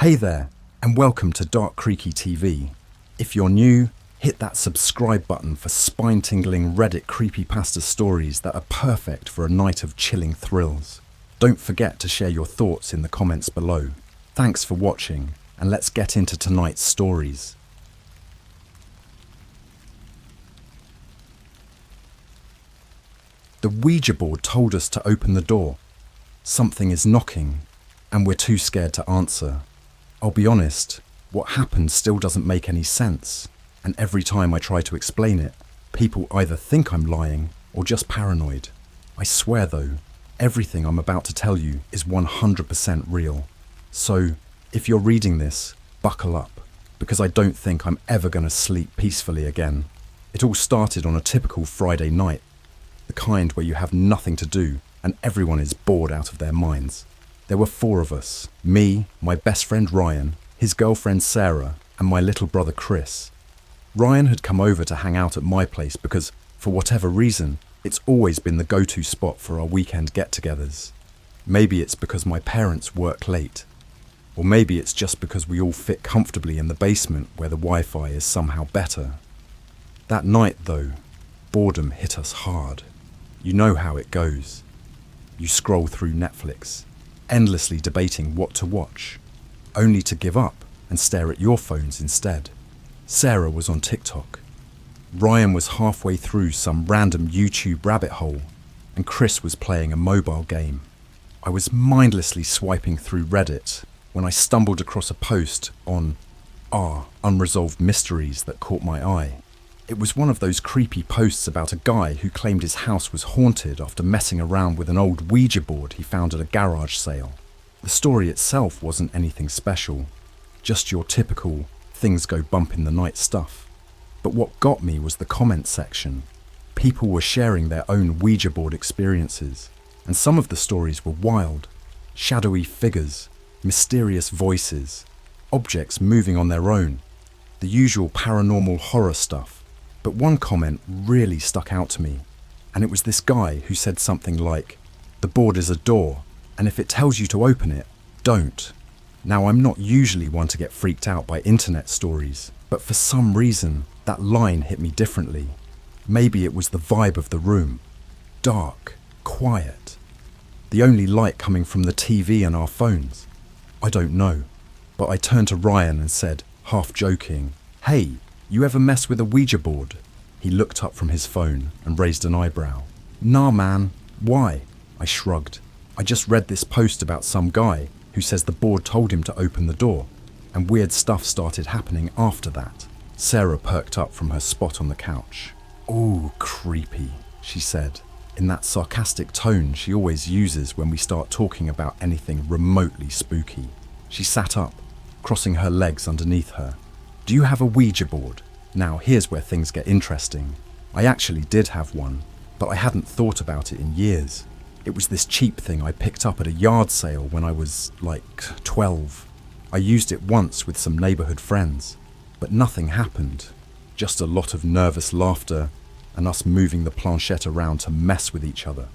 Hey there, and welcome to Dark Creaky TV. If you're new, hit that subscribe button for spine-tingling Reddit creepypasta stories that are perfect for a night of chilling thrills. Don't forget to share your thoughts in the comments below. Thanks for watching, and let's get into tonight's stories. The Ouija board told us to open the door. Something is knocking, and we're too scared to answer. I'll be honest, what happened still doesn't make any sense, and every time I try to explain it, people either think I'm lying or just paranoid. I swear though, everything I'm about to tell you is 100% real. So, if you're reading this, buckle up, because I don't think I'm ever going to sleep peacefully again. It all started on a typical Friday night, the kind where you have nothing to do and everyone is bored out of their minds. There were 4 of us, me, my best friend Ryan, his girlfriend Sarah, and my little brother Chris. Ryan had come over to hang out at my place because, for whatever reason, it's always been the go-to spot for our weekend get-togethers. Maybe it's because my parents work late, or maybe it's just because we all fit comfortably in the basement where the Wi-Fi is somehow better. That night, though, boredom hit us hard. You know how it goes. You scroll through Netflix, endlessly debating what to watch, only to give up and stare at your phones instead. Sarah was on TikTok. Ryan was halfway through some random YouTube rabbit hole, and Chris was playing a mobile game. I was mindlessly swiping through Reddit when I stumbled across a post on unresolved mysteries that caught my eye. It was one of those creepy posts about a guy who claimed his house was haunted after messing around with an old Ouija board he found at a garage sale. The story itself wasn't anything special, just your typical things go bump in the night stuff. But what got me was the comment section. People were sharing their own Ouija board experiences, and some of the stories were wild. Shadowy figures, mysterious voices, objects moving on their own, the usual paranormal horror stuff. But one comment really stuck out to me, and it was this guy who said something like, "The board is a door, and if it tells you to open it, don't." Now, I'm not usually one to get freaked out by internet stories, but for some reason, that line hit me differently. Maybe it was the vibe of the room. Dark, quiet. The only light coming from the TV and our phones. I don't know, but I turned to Ryan and said, half joking, "Hey, you ever mess with a Ouija board?" He looked up from his phone and raised an eyebrow. "Nah, man. Why?" I shrugged. "I just read this post about some guy who says the board told him to open the door, and weird stuff started happening after that." Sarah perked up from her spot on the couch. "Ooh, creepy," she said, in that sarcastic tone she always uses when we start talking about anything remotely spooky. She sat up, crossing her legs underneath her. "Do you have a Ouija board?" Now here's where things get interesting. I actually did have one, but I hadn't thought about it in years. It was this cheap thing I picked up at a yard sale when I was like 12. I used it once with some neighborhood friends, but nothing happened. Just a lot of nervous laughter and us moving the planchette around to mess with each other.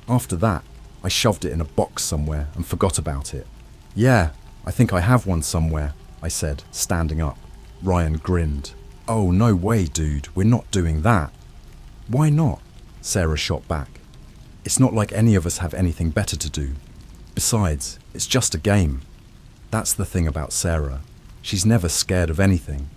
After that, I shoved it in a box somewhere and forgot about it. "Yeah, I think I have one somewhere," I said, standing up. Ryan grinned. "Oh, no way, dude, we're not doing that." "Why not?" Sarah shot back. "It's not like any of us have anything better to do. Besides, it's just a game." That's the thing about Sarah. She's never scared of anything.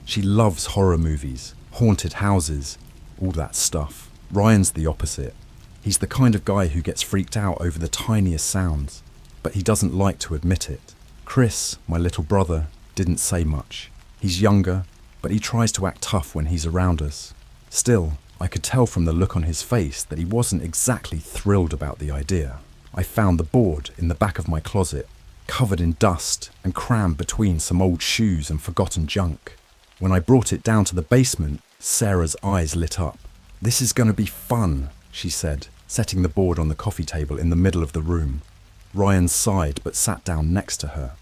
She loves horror movies, haunted houses, all that stuff. Ryan's the opposite. He's the kind of guy who gets freaked out over the tiniest sounds, but he doesn't like to admit it. Chris, my little brother, didn't say much. He's younger, but he tries to act tough when he's around us. Still, I could tell from the look on his face that he wasn't exactly thrilled about the idea. I found the board in the back of my closet, covered in dust and crammed between some old shoes and forgotten junk. When I brought it down to the basement, Sarah's eyes lit up. "This is going to be fun," she said, setting the board on the coffee table in the middle of the room. Ryan sighed but sat down next to her.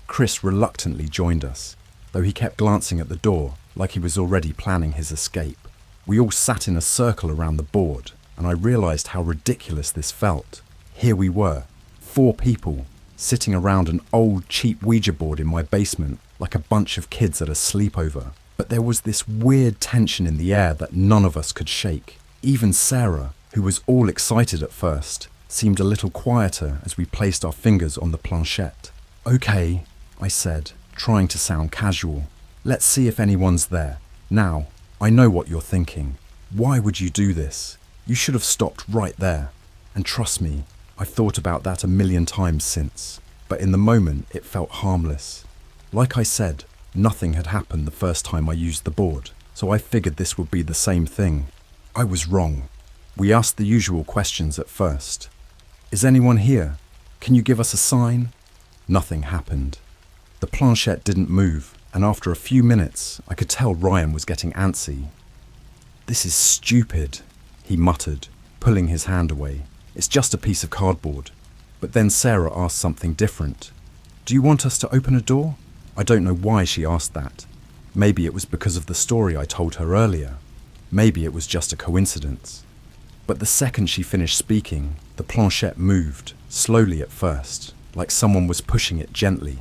Chris reluctantly joined us, though he kept glancing at the door like he was already planning his escape. We all sat in a circle around the board, and I realized how ridiculous this felt. Here we were, 4 people, sitting around an old, cheap Ouija board in my basement like a bunch of kids at a sleepover. But there was this weird tension in the air that none of us could shake. Even Sarah, who was all excited at first, seemed a little quieter as we placed our fingers on the planchette. "Okay," I said, trying to sound casual. "Let's see if anyone's there. Now, I know what you're thinking. Why would you do this? You should have stopped right there." And trust me, I've thought about that a million times since, but in the moment it felt harmless. Like I said, nothing had happened the first time I used the board, so I figured this would be the same thing. I was wrong. We asked the usual questions at first. "Is anyone here? Can you give us a sign?" Nothing happened. The planchette didn't move, and after a few minutes, I could tell Ryan was getting antsy. "This is stupid," he muttered, pulling his hand away. "It's just a piece of cardboard." But then Sarah asked something different. "Do you want us to open a door?" I don't know why she asked that. Maybe it was because of the story I told her earlier. Maybe it was just a coincidence. But the second she finished speaking, the planchette moved, slowly at first, like someone was pushing it gently.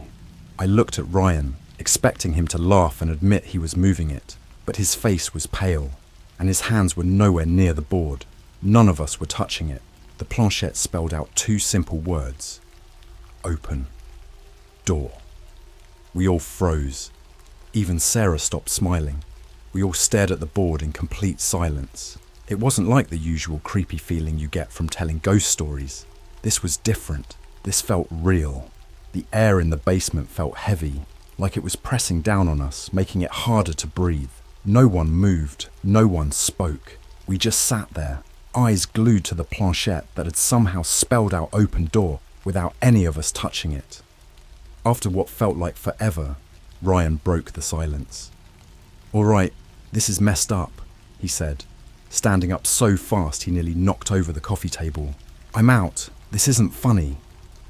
I looked at Ryan, expecting him to laugh and admit he was moving it, but his face was pale, and his hands were nowhere near the board. None of us were touching it. The planchette spelled out two simple words: "Open. Door." We all froze. Even Sarah stopped smiling. We all stared at the board in complete silence. It wasn't like the usual creepy feeling you get from telling ghost stories. This was different. This felt real. The air in the basement felt heavy, like it was pressing down on us, making it harder to breathe. No one moved. No one spoke. We just sat there, eyes glued to the planchette that had somehow spelled out "open door" without any of us touching it. After what felt like forever, Ryan broke the silence. "All right, this is messed up," he said, standing up so fast he nearly knocked over the coffee table. "I'm out. This isn't funny."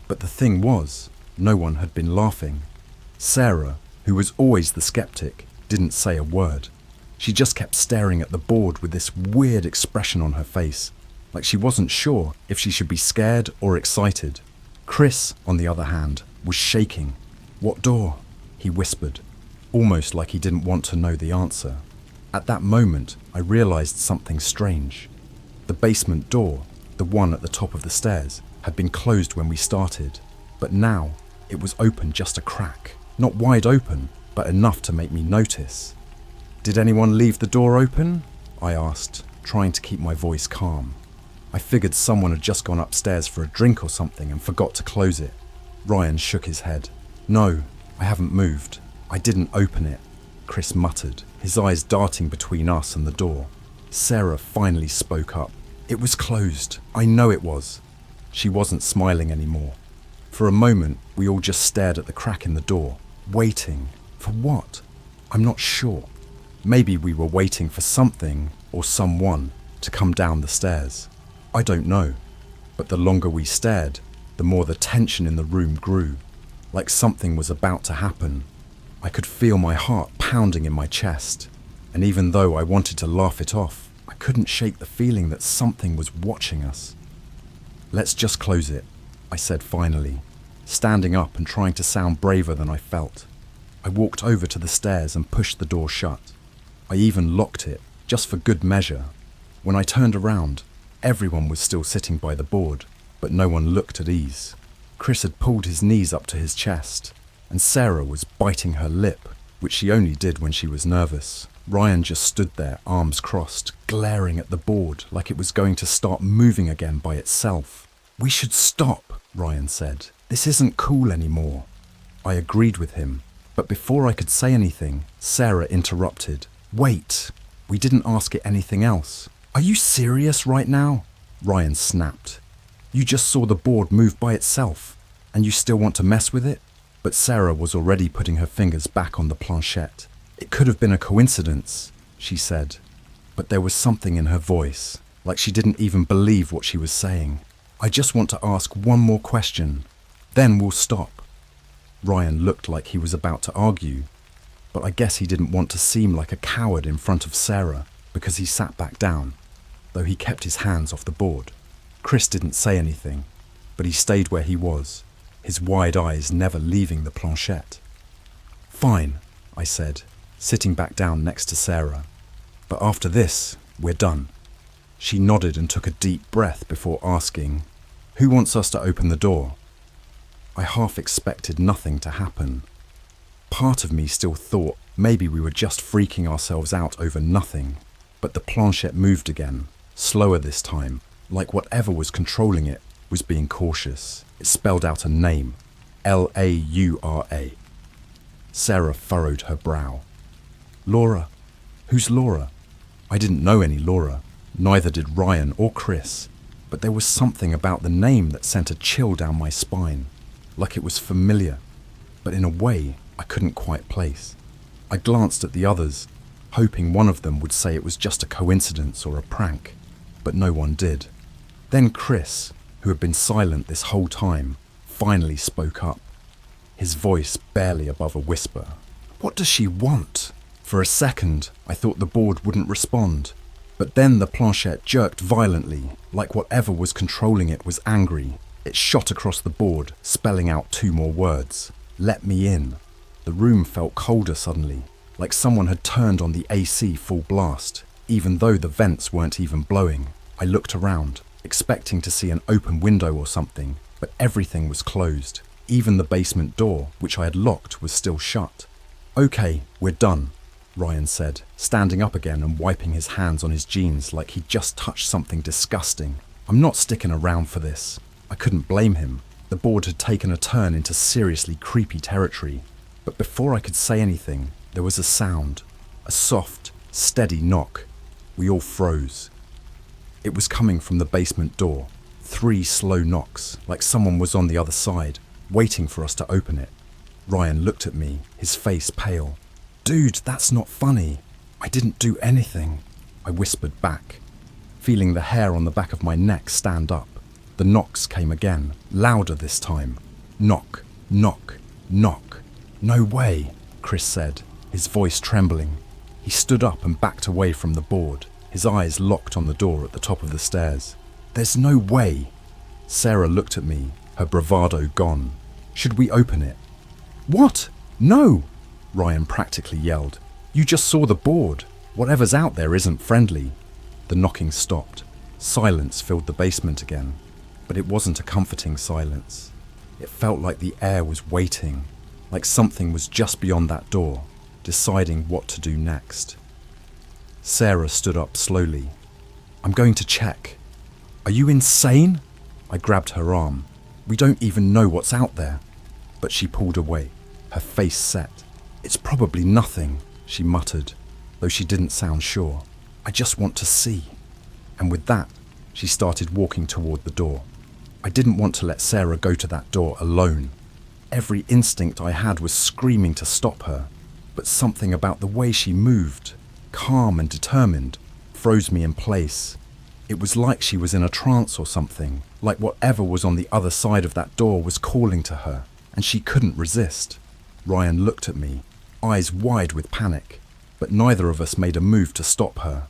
But the thing was, no one had been laughing. Sarah, who was always the skeptic, didn't say a word. She just kept staring at the board with this weird expression on her face, like she wasn't sure if she should be scared or excited. Chris, on the other hand, was shaking. "What door?" he whispered, almost like he didn't want to know the answer. At that moment, I realized something strange. The basement door, the one at the top of the stairs, had been closed when we started, but now it was open just a crack. Not wide open, but enough to make me notice. "Did anyone leave the door open?" I asked, trying to keep my voice calm. I figured someone had just gone upstairs for a drink or something and forgot to close it. Ryan shook his head. "No, I haven't moved. I didn't open it," Chris muttered, his eyes darting between us and the door. Sarah finally spoke up. "It was closed. I know it was." She wasn't smiling anymore. For a moment, we all just stared at the crack in the door, waiting. For what? I'm not sure. Maybe we were waiting for something or someone to come down the stairs. I don't know. But the longer we stared, the more the tension in the room grew, like something was about to happen. I could feel my heart pounding in my chest, and even though I wanted to laugh it off, I couldn't shake the feeling that something was watching us. "Let's just close it," I said finally, standing up and trying to sound braver than I felt. I walked over to the stairs and pushed the door shut. I even locked it, just for good measure. When I turned around, everyone was still sitting by the board, but no one looked at ease. Chris had pulled his knees up to his chest, and Sarah was biting her lip, which she only did when she was nervous. Ryan just stood there, arms crossed, glaring at the board like it was going to start moving again by itself. "We should stop," Ryan said. "This isn't cool anymore." I agreed with him, but before I could say anything, Sarah interrupted. "Wait, we didn't ask it anything else." "Are you serious right now?" Ryan snapped. "You just saw the board move by itself, and you still want to mess with it?" But Sarah was already putting her fingers back on the planchette. "It could have been a coincidence," she said, but there was something in her voice, like she didn't even believe what she was saying. "I just want to ask one more question, then we'll stop." Ryan looked like he was about to argue, but I guess he didn't want to seem like a coward in front of Sarah because he sat back down, though he kept his hands off the board. Chris didn't say anything, but he stayed where he was. his wide eyes never leaving the planchette. "Fine," I said, sitting back down next to Sarah. "But after this, we're done." She nodded and took a deep breath before asking, "Who wants us to open the door?" I half expected nothing to happen. Part of me still thought maybe we were just freaking ourselves out over nothing, but the planchette moved again, slower this time, like whatever was controlling it was being cautious. It spelled out a name, Laura. Sarah furrowed her brow. "Laura? Who's Laura?" I didn't know any Laura, neither did Ryan or Chris, but there was something about the name that sent a chill down my spine, like it was familiar, but in a way I couldn't quite place. I glanced at the others, hoping one of them would say it was just a coincidence or a prank, but no one did. Then Chris, who had been silent this whole time, finally spoke up, his voice barely above a whisper. "What does she want?" For a second, I thought the board wouldn't respond, but then the planchette jerked violently, like whatever was controlling it was angry. It shot across the board, spelling out 2 more words. "Let me in." The room felt colder suddenly, like someone had turned on the AC full blast, even though the vents weren't even blowing. I looked around, expecting to see an open window or something, but everything was closed. Even the basement door, which I had locked, was still shut. "Okay, we're done," Ryan said, standing up again and wiping his hands on his jeans like he'd just touched something disgusting. "I'm not sticking around for this." I couldn't blame him. The board had taken a turn into seriously creepy territory. But before I could say anything, there was a sound, a soft, steady knock. We all froze. It was coming from the basement door. 3 slow knocks, like someone was on the other side, waiting for us to open it. Ryan looked at me, his face pale. "Dude, that's not funny. I didn't do anything," I whispered back, feeling the hair on the back of my neck stand up. The knocks came again, louder this time. Knock, knock, knock. "No way," Chris said, his voice trembling. He stood up and backed away from the board, his eyes locked on the door at the top of the stairs. "There's no way." Sarah looked at me, her bravado gone. "Should we open it?" "What? No!" Ryan practically yelled. "You just saw the board. Whatever's out there isn't friendly." The knocking stopped. Silence filled the basement again, but it wasn't a comforting silence. It felt like the air was waiting, like something was just beyond that door, deciding what to do next. Sarah stood up slowly. "I'm going to check." "Are you insane?" I grabbed her arm. "We don't even know what's out there." But she pulled away, her face set. "It's probably nothing," she muttered, though she didn't sound sure. "I just want to see." And with that, she started walking toward the door. I didn't want to let Sarah go to that door alone. Every instinct I had was screaming to stop her, but something about the way she moved, calm and determined, froze me in place. It was like she was in a trance or something, like whatever was on the other side of that door was calling to her, and she couldn't resist. Ryan looked at me, eyes wide with panic, but neither of us made a move to stop her.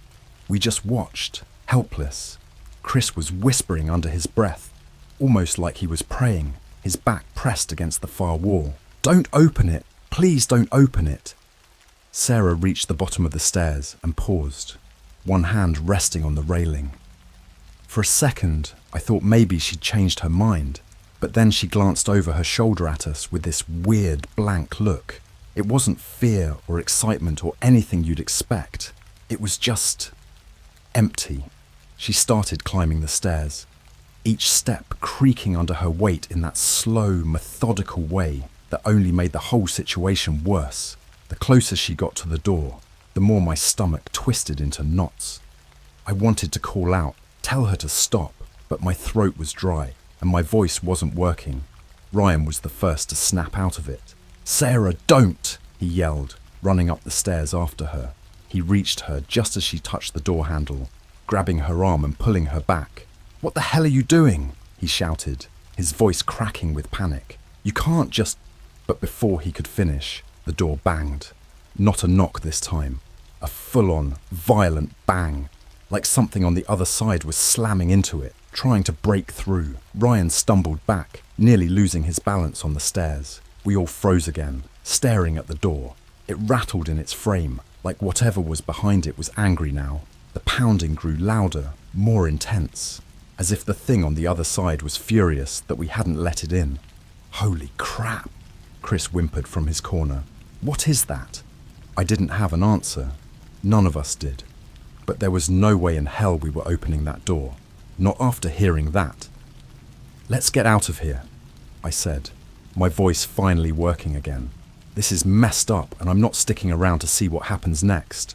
We just watched, helpless. Chris was whispering under his breath, almost like he was praying, his back pressed against the far wall. "Don't open it! Please don't open it!" Sarah reached the bottom of the stairs and paused, one hand resting on the railing. For a second, I thought maybe she'd changed her mind, but then she glanced over her shoulder at us with this weird blank look. It wasn't fear or excitement or anything you'd expect. It was just empty. She started climbing the stairs, each step creaking under her weight in that slow, methodical way that only made the whole situation worse. The closer she got to the door, the more my stomach twisted into knots. I wanted to call out, tell her to stop, but my throat was dry and my voice wasn't working. Ryan was the first to snap out of it. "Sarah, don't!" he yelled, running up the stairs after her. He reached her just as she touched the door handle, grabbing her arm and pulling her back. "What the hell are you doing?" he shouted, his voice cracking with panic. "You can't just..." But before he could finish, the door banged. Not a knock this time, a full-on, violent bang, like something on the other side was slamming into it. trying to break through. Ryan stumbled back, nearly losing his balance on the stairs. We all froze again, staring at the door. It rattled in its frame, like whatever was behind it was angry now. The pounding grew louder, more intense, as if the thing on the other side was furious that we hadn't let it in. "Holy crap," Chris whimpered from his corner. "What is that?" I didn't have an answer. None of us did. But there was no way in hell we were opening that door. Not after hearing that. "Let's get out of here," I said, my voice finally working again. "This is messed up and I'm not sticking around to see what happens next."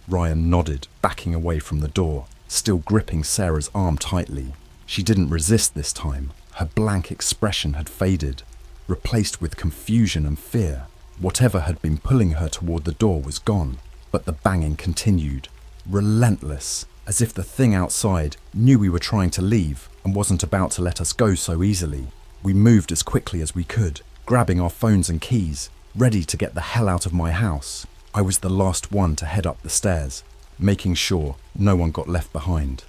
Ryan nodded, backing away from the door, still gripping Sarah's arm tightly. She didn't resist this time. Her blank expression had faded, replaced with confusion and fear. Whatever had been pulling her toward the door was gone, but the banging continued, relentless, as if the thing outside knew we were trying to leave and wasn't about to let us go so easily. We moved as quickly as we could, grabbing our phones and keys, ready to get the hell out of my house. I was the last one to head up the stairs, making sure no one got left behind.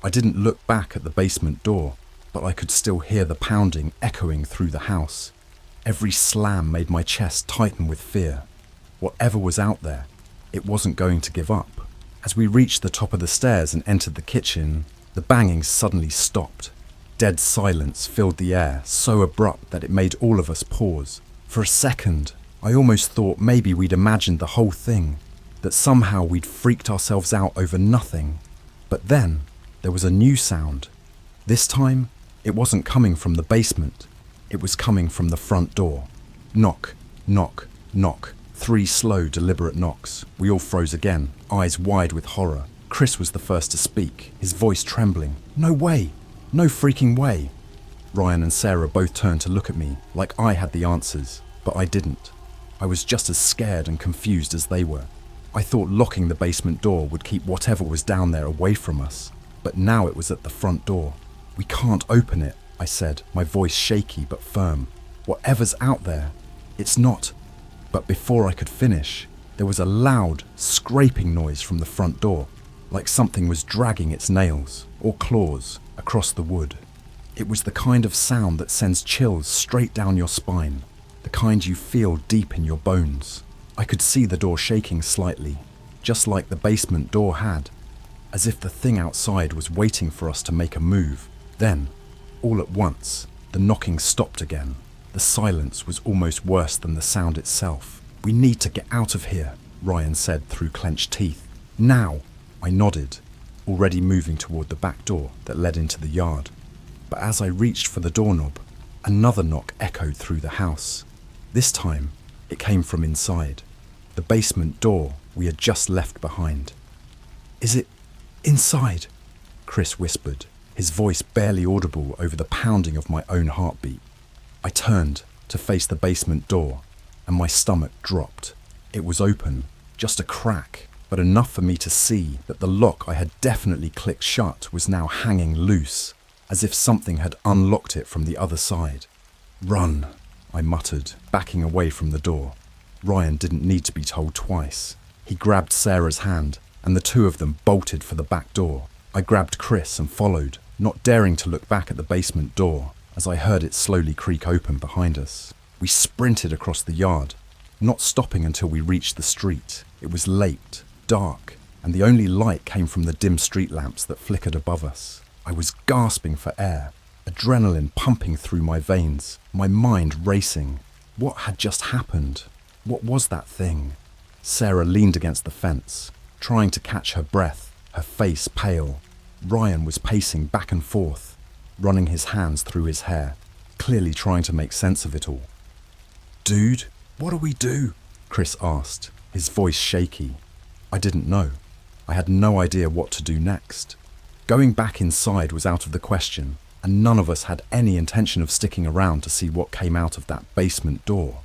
I didn't look back at the basement door, but I could still hear the pounding echoing through the house. Every slam made my chest tighten with fear. Whatever was out there, it wasn't going to give up. As we reached the top of the stairs and entered the kitchen, the banging suddenly stopped. Dead silence filled the air, so abrupt that it made all of us pause. For a second, I almost thought maybe we'd imagined the whole thing, that somehow we'd freaked ourselves out over nothing. But then, there was a new sound. This time, it wasn't coming from the basement. It was coming from the front door. Knock, knock, knock. 3 slow, deliberate knocks. We all froze again, eyes wide with horror. Chris was the first to speak, his voice trembling. "No way! No freaking way!" Ryan and Sarah both turned to look at me, like I had the answers, but I didn't. I was just as scared and confused as they were. I thought locking the basement door would keep whatever was down there away from us, but now it was at the front door. "We can't open it," I said, my voice shaky but firm. "Whatever's out there, it's not..." But before I could finish, there was a loud, scraping noise from the front door, like something was dragging its nails, or claws, across the wood. It was the kind of sound that sends chills straight down your spine, the kind you feel deep in your bones. I could see the door shaking slightly, just like the basement door had, as if the thing outside was waiting for us to make a move. Then, all at once, the knocking stopped again. The silence was almost worse than the sound itself. "We need to get out of here," Ryan said through clenched teeth. "Now!" I nodded, already moving toward the back door that led into the yard. But as I reached for the doorknob, another knock echoed through the house. This time, it came from inside, the basement door we had just left behind. "Is it inside?" Chris whispered, his voice barely audible over the pounding of my own heartbeat. I turned to face the basement door, and my stomach dropped. It was open, just a crack, but enough for me to see that the lock I had definitely clicked shut was now hanging loose, as if something had unlocked it from the other side. "Run," I muttered, backing away from the door. Ryan didn't need to be told twice. He grabbed Sarah's hand, and the two of them bolted for the back door. I grabbed Chris and followed, not daring to look back at the basement door, as I heard it slowly creak open behind us. We sprinted across the yard, not stopping until we reached the street. It was late, dark, and the only light came from the dim street lamps that flickered above us. I was gasping for air, adrenaline pumping through my veins, my mind racing. What had just happened? What was that thing? Sarah leaned against the fence, trying to catch her breath, her face pale. Ryan was pacing back and forth, running his hands through his hair, clearly trying to make sense of it all. "Dude, what do we do?" Chris asked, his voice shaky. I didn't know. I had no idea what to do next. Going back inside was out of the question, and none of us had any intention of sticking around to see what came out of that basement door.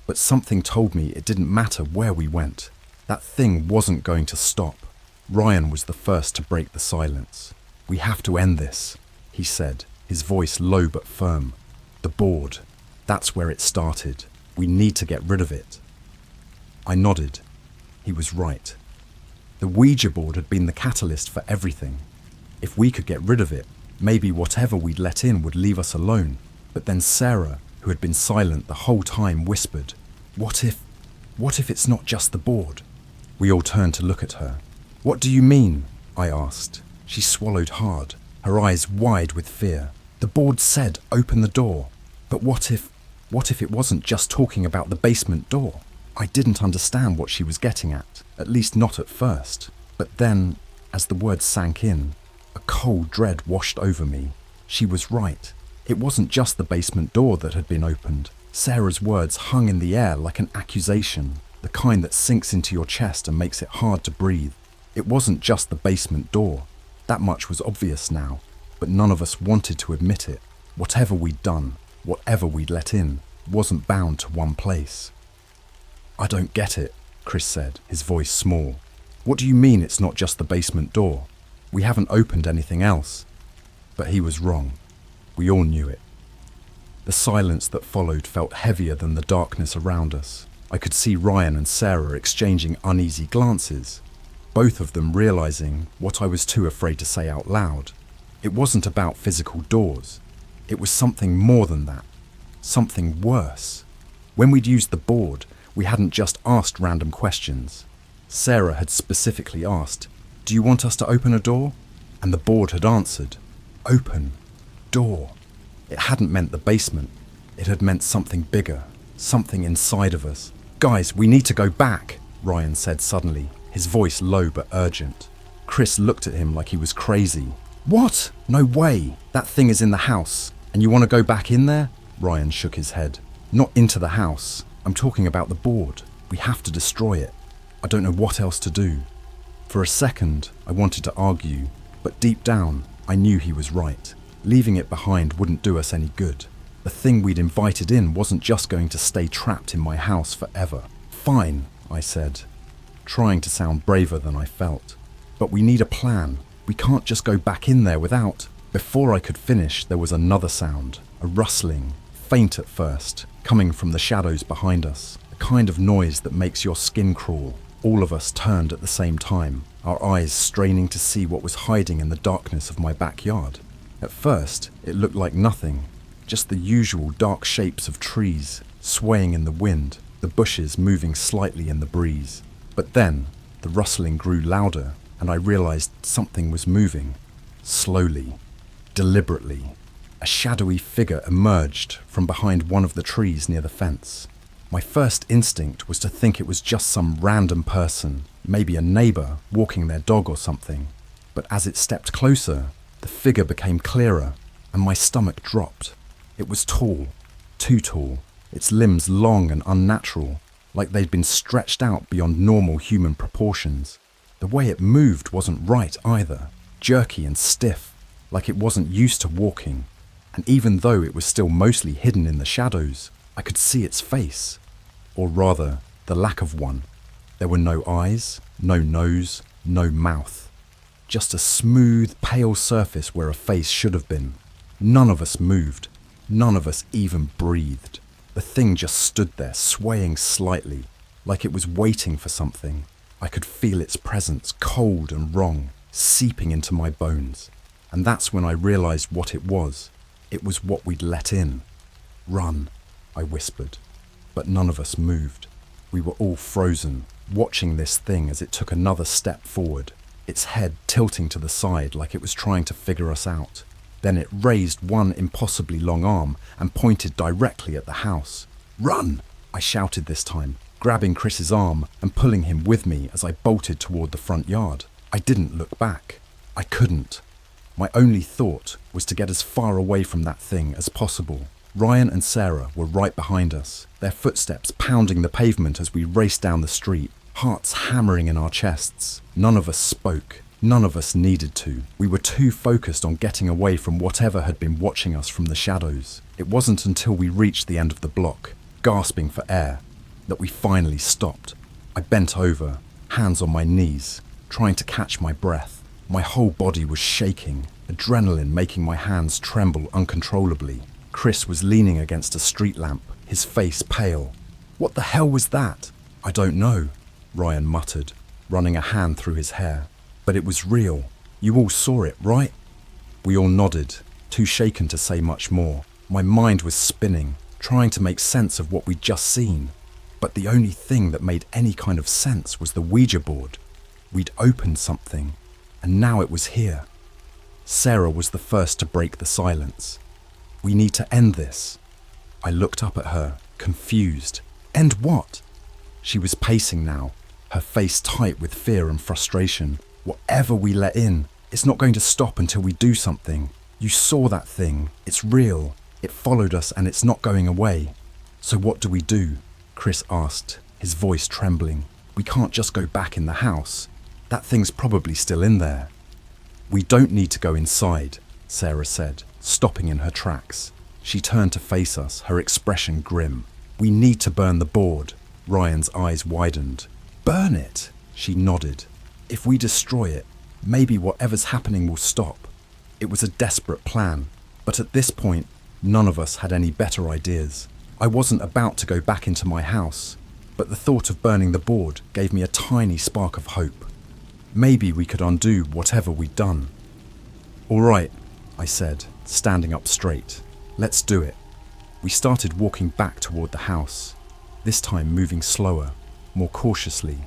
But something told me it didn't matter where we went. That thing wasn't going to stop. Ryan was the first to break the silence. "We have to end this," he said, his voice low but firm. "The board, that's where it started. We need to get rid of it." I nodded. He was right. The Ouija board had been the catalyst for everything. If we could get rid of it, Maybe whatever we'd let in would leave us alone. But then Sarah, who had been silent the whole time, whispered, What if it's not just the board? We all turned to look at her. What do you mean? I asked. She swallowed hard, her eyes wide with fear. The board said, open the door. But what if it wasn't just talking about the basement door? I didn't understand what she was getting at least not at first. But then, as the words sank in, a cold dread washed over me. She was right. It wasn't just the basement door that had been opened. Sarah's words hung in the air like an accusation, the kind that sinks into your chest and makes it hard to breathe. It wasn't just the basement door. That much was obvious now, but none of us wanted to admit it. Whatever we'd done, whatever we'd let in, wasn't bound to one place. I don't get it, Chris said, his voice small. What do you mean it's not just the basement door? We haven't opened anything else. But he was wrong. We all knew it. The silence that followed felt heavier than the darkness around us. I could see Ryan and Sarah exchanging uneasy glances, both of them realizing what I was too afraid to say out loud. It wasn't about physical doors. It was something more than that. Something worse. When we'd used the board, we hadn't just asked random questions. Sarah had specifically asked, "Do you want us to open a door?" And the board had answered, "Open door." It hadn't meant the basement. It had meant something bigger, something inside of us. "Guys, we need to go back," Ryan said suddenly, his voice low but urgent. Chris looked at him like he was crazy. "What? No way. That thing is in the house. And you want to go back in there?" Ryan shook his head. "Not into the house. I'm talking about the board. We have to destroy it. I don't know what else to do." For a second, I wanted to argue, but deep down, I knew he was right. Leaving it behind wouldn't do us any good. The thing we'd invited in wasn't just going to stay trapped in my house forever. "Fine," I said, trying to sound braver than I felt. "But we need a plan. We can't just go back in there without..." Before I could finish, there was another sound, a rustling, faint at first, coming from the shadows behind us, a kind of noise that makes your skin crawl. All of us turned at the same time, our eyes straining to see what was hiding in the darkness of my backyard. At first, it looked like nothing, just the usual dark shapes of trees, swaying in the wind, the bushes moving slightly in the breeze. But then, the rustling grew louder, and I realized something was moving. Slowly, deliberately, a shadowy figure emerged from behind one of the trees near the fence. My first instinct was to think it was just some random person, maybe a neighbor walking their dog or something. But as it stepped closer, the figure became clearer, and my stomach dropped. It was tall, too tall, its limbs long and unnatural, like they'd been stretched out beyond normal human proportions. The way it moved wasn't right either, jerky and stiff, like it wasn't used to walking. And even though it was still mostly hidden in the shadows, I could see its face. Or rather, the lack of one. There were no eyes, no nose, no mouth. Just a smooth, pale surface where a face should have been. None of us moved. None of us even breathed. The thing just stood there, swaying slightly, like it was waiting for something. I could feel its presence, cold and wrong, seeping into my bones. And that's when I realized what it was. It was what we'd let in. "Run," I whispered. But none of us moved. We were all frozen, watching this thing as it took another step forward, its head tilting to the side like it was trying to figure us out. Then it raised one impossibly long arm and pointed directly at the house. "Run!" I shouted this time, grabbing Chris's arm and pulling him with me as I bolted toward the front yard. I didn't look back. I couldn't. My only thought was to get as far away from that thing as possible. Ryan and Sarah were right behind us, their footsteps pounding the pavement as we raced down the street, hearts hammering in our chests. None of us spoke. None of us needed to. We were too focused on getting away from whatever had been watching us from the shadows. It wasn't until we reached the end of the block, gasping for air, that we finally stopped. I bent over, hands on my knees, trying to catch my breath. My whole body was shaking, adrenaline making my hands tremble uncontrollably. Chris was leaning against a street lamp, his face pale. "What the hell was that?" "I don't know," Ryan muttered, running a hand through his hair. "But it was real. You all saw it, right?" We all nodded, too shaken to say much more. My mind was spinning, trying to make sense of what we'd just seen. But the only thing that made any kind of sense was the Ouija board. We'd opened something, and now it was here. Sarah was the first to break the silence. "We need to end this." I looked up at her, confused. End what? She was pacing now, her face tight with fear and frustration. "Whatever we let in, it's not going to stop until we do something. You saw that thing. It's real. It followed us and it's not going away." "So what do we do?" Chris asked, his voice trembling. "We can't just go back in the house. That thing's probably still in there." "We don't need to go inside," Sarah said, stopping in her tracks. She turned to face us, her expression grim. "We need to burn the board." Ryan's eyes widened. "Burn it?" She nodded. "If we destroy it, maybe whatever's happening will stop." It was a desperate plan, but at this point, none of us had any better ideas. I wasn't about to go back into my house, but the thought of burning the board gave me a tiny spark of hope. Maybe we could undo whatever we'd done. "All right," I said, standing up straight. "Let's do it." We started walking back toward the house, this time moving slower, more cautiously.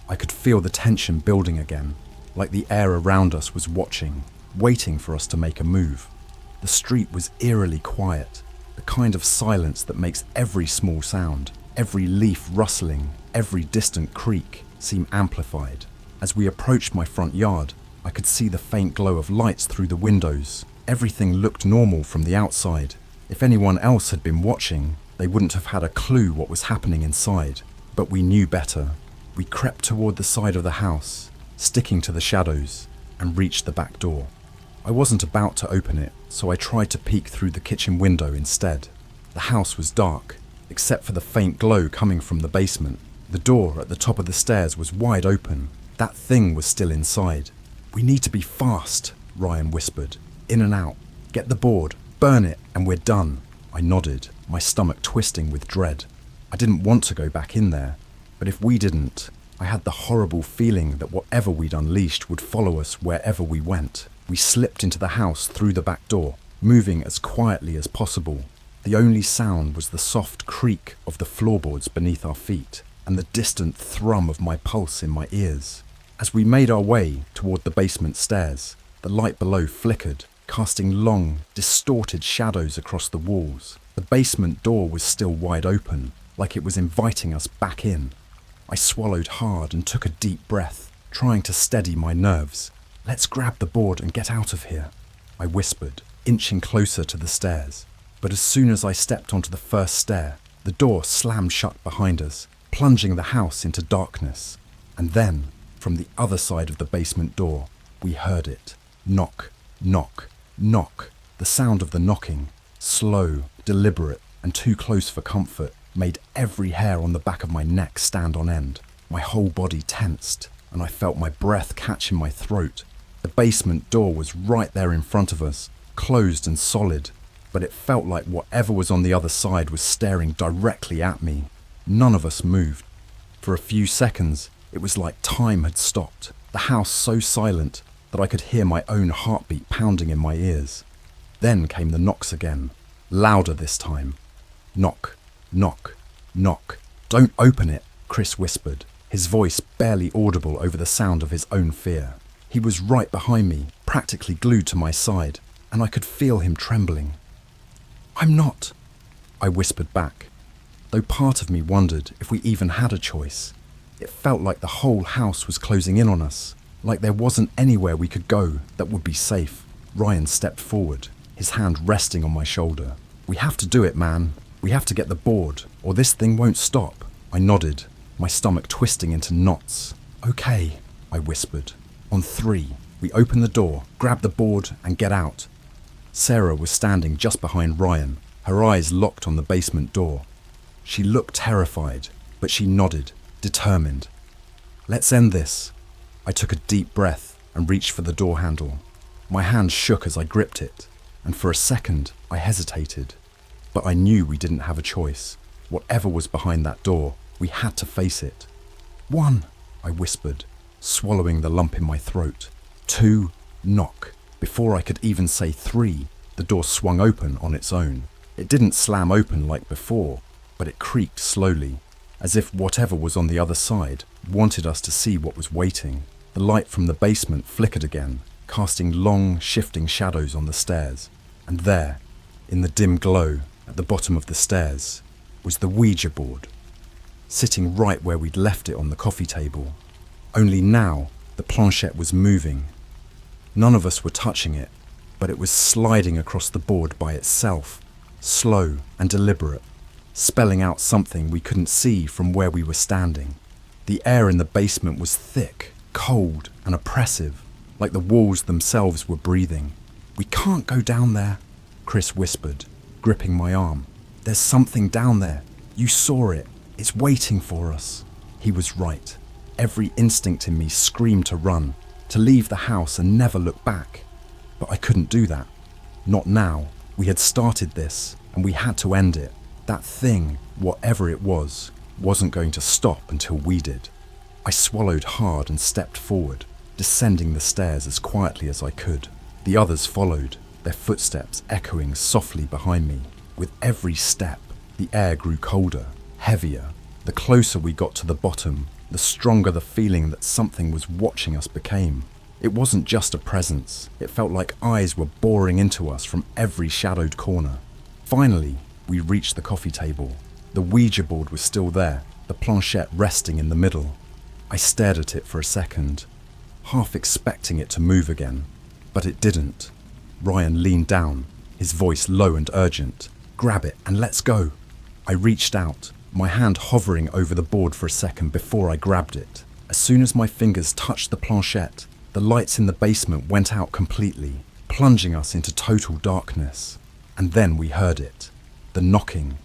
I could feel the tension building again, like the air around us was watching, waiting for us to make a move. The street was eerily quiet, the kind of silence that makes every small sound, every leaf rustling, every distant creak seem amplified. As we approached my front yard, I could see the faint glow of lights through the windows. Everything looked normal from the outside. If anyone else had been watching, they wouldn't have had a clue what was happening inside. But we knew better. We crept toward the side of the house, sticking to the shadows, and reached the back door. I wasn't about to open it, so I tried to peek through the kitchen window instead. The house was dark, except for the faint glow coming from the basement. The door at the top of the stairs was wide open. That thing was still inside. "We need to be fast," Ryan whispered. "In and out. Get the board, burn it, and we're done." I nodded, my stomach twisting with dread. I didn't want to go back in there, but if we didn't, I had the horrible feeling that whatever we'd unleashed would follow us wherever we went. We slipped into the house through the back door, moving as quietly as possible. The only sound was the soft creak of the floorboards beneath our feet and the distant thrum of my pulse in my ears. As we made our way toward the basement stairs, the light below flickered, casting long, distorted shadows across the walls. The basement door was still wide open, like it was inviting us back in. I swallowed hard and took a deep breath, trying to steady my nerves. "Let's grab the board and get out of here," I whispered, inching closer to the stairs. But as soon as I stepped onto the first stair, the door slammed shut behind us, plunging the house into darkness. And then, from the other side of the basement door, we heard it. Knock, knock, knock. The sound of the knocking, slow, deliberate, and too close for comfort, made every hair on the back of my neck stand on end. My whole body tensed, and I felt my breath catch in my throat. The basement door was right there in front of us, closed and solid, but it felt like whatever was on the other side was staring directly at me. None of us moved. For a few seconds, it was like time had stopped, the house so silent that I could hear my own heartbeat pounding in my ears. Then came the knocks again, louder this time. Knock, knock, knock. "Don't open it," Chris whispered, his voice barely audible over the sound of his own fear. He was right behind me, practically glued to my side, and I could feel him trembling. "I'm not," I whispered back, though part of me wondered if we even had a choice. It felt like the whole house was closing in on us, like there wasn't anywhere we could go that would be safe. Ryan stepped forward, his hand resting on my shoulder. "We have to do it, man. We have to get the board, or this thing won't stop." I nodded, my stomach twisting into knots. "Okay," I whispered. "On 3, we open the door, grab the board, and get out." Sarah was standing just behind Ryan, her eyes locked on the basement door. She looked terrified, but she nodded, determined. "Let's end this." I took a deep breath and reached for the door handle. My hand shook as I gripped it, and for a second I hesitated. But I knew we didn't have a choice. Whatever was behind that door, we had to face it. 1, I whispered, swallowing the lump in my throat. 2, knock. Before I could even say 3, the door swung open on its own. It didn't slam open like before, but it creaked slowly, as if whatever was on the other side wanted us to see what was waiting. The light from the basement flickered again, casting long, shifting shadows on the stairs. And there, in the dim glow at the bottom of the stairs, was the Ouija board, sitting right where we'd left it on the coffee table. Only now, the planchette was moving. None of us were touching it, but it was sliding across the board by itself, slow and deliberate, spelling out something we couldn't see from where we were standing. The air in the basement was thick, cold and oppressive, like the walls themselves were breathing. "We can't go down there," Chris whispered, gripping my arm. "There's something down there. You saw it. It's waiting for us." He was right. Every instinct in me screamed to run, to leave the house and never look back. But I couldn't do that. Not now. We had started this, and we had to end it. That thing, whatever it was, wasn't going to stop until we did. I swallowed hard and stepped forward, descending the stairs as quietly as I could. The others followed, their footsteps echoing softly behind me. With every step, the air grew colder, heavier. The closer we got to the bottom, the stronger the feeling that something was watching us became. It wasn't just a presence. It felt like eyes were boring into us from every shadowed corner. Finally, we reached the coffee table. The Ouija board was still there, the planchette resting in the middle. I stared at it for a second, half expecting it to move again, but it didn't. Ryan leaned down, his voice low and urgent. "Grab it and let's go." I reached out, my hand hovering over the board for a second before I grabbed it. As soon as my fingers touched the planchette, the lights in the basement went out completely, plunging us into total darkness. And then we heard it, the knocking.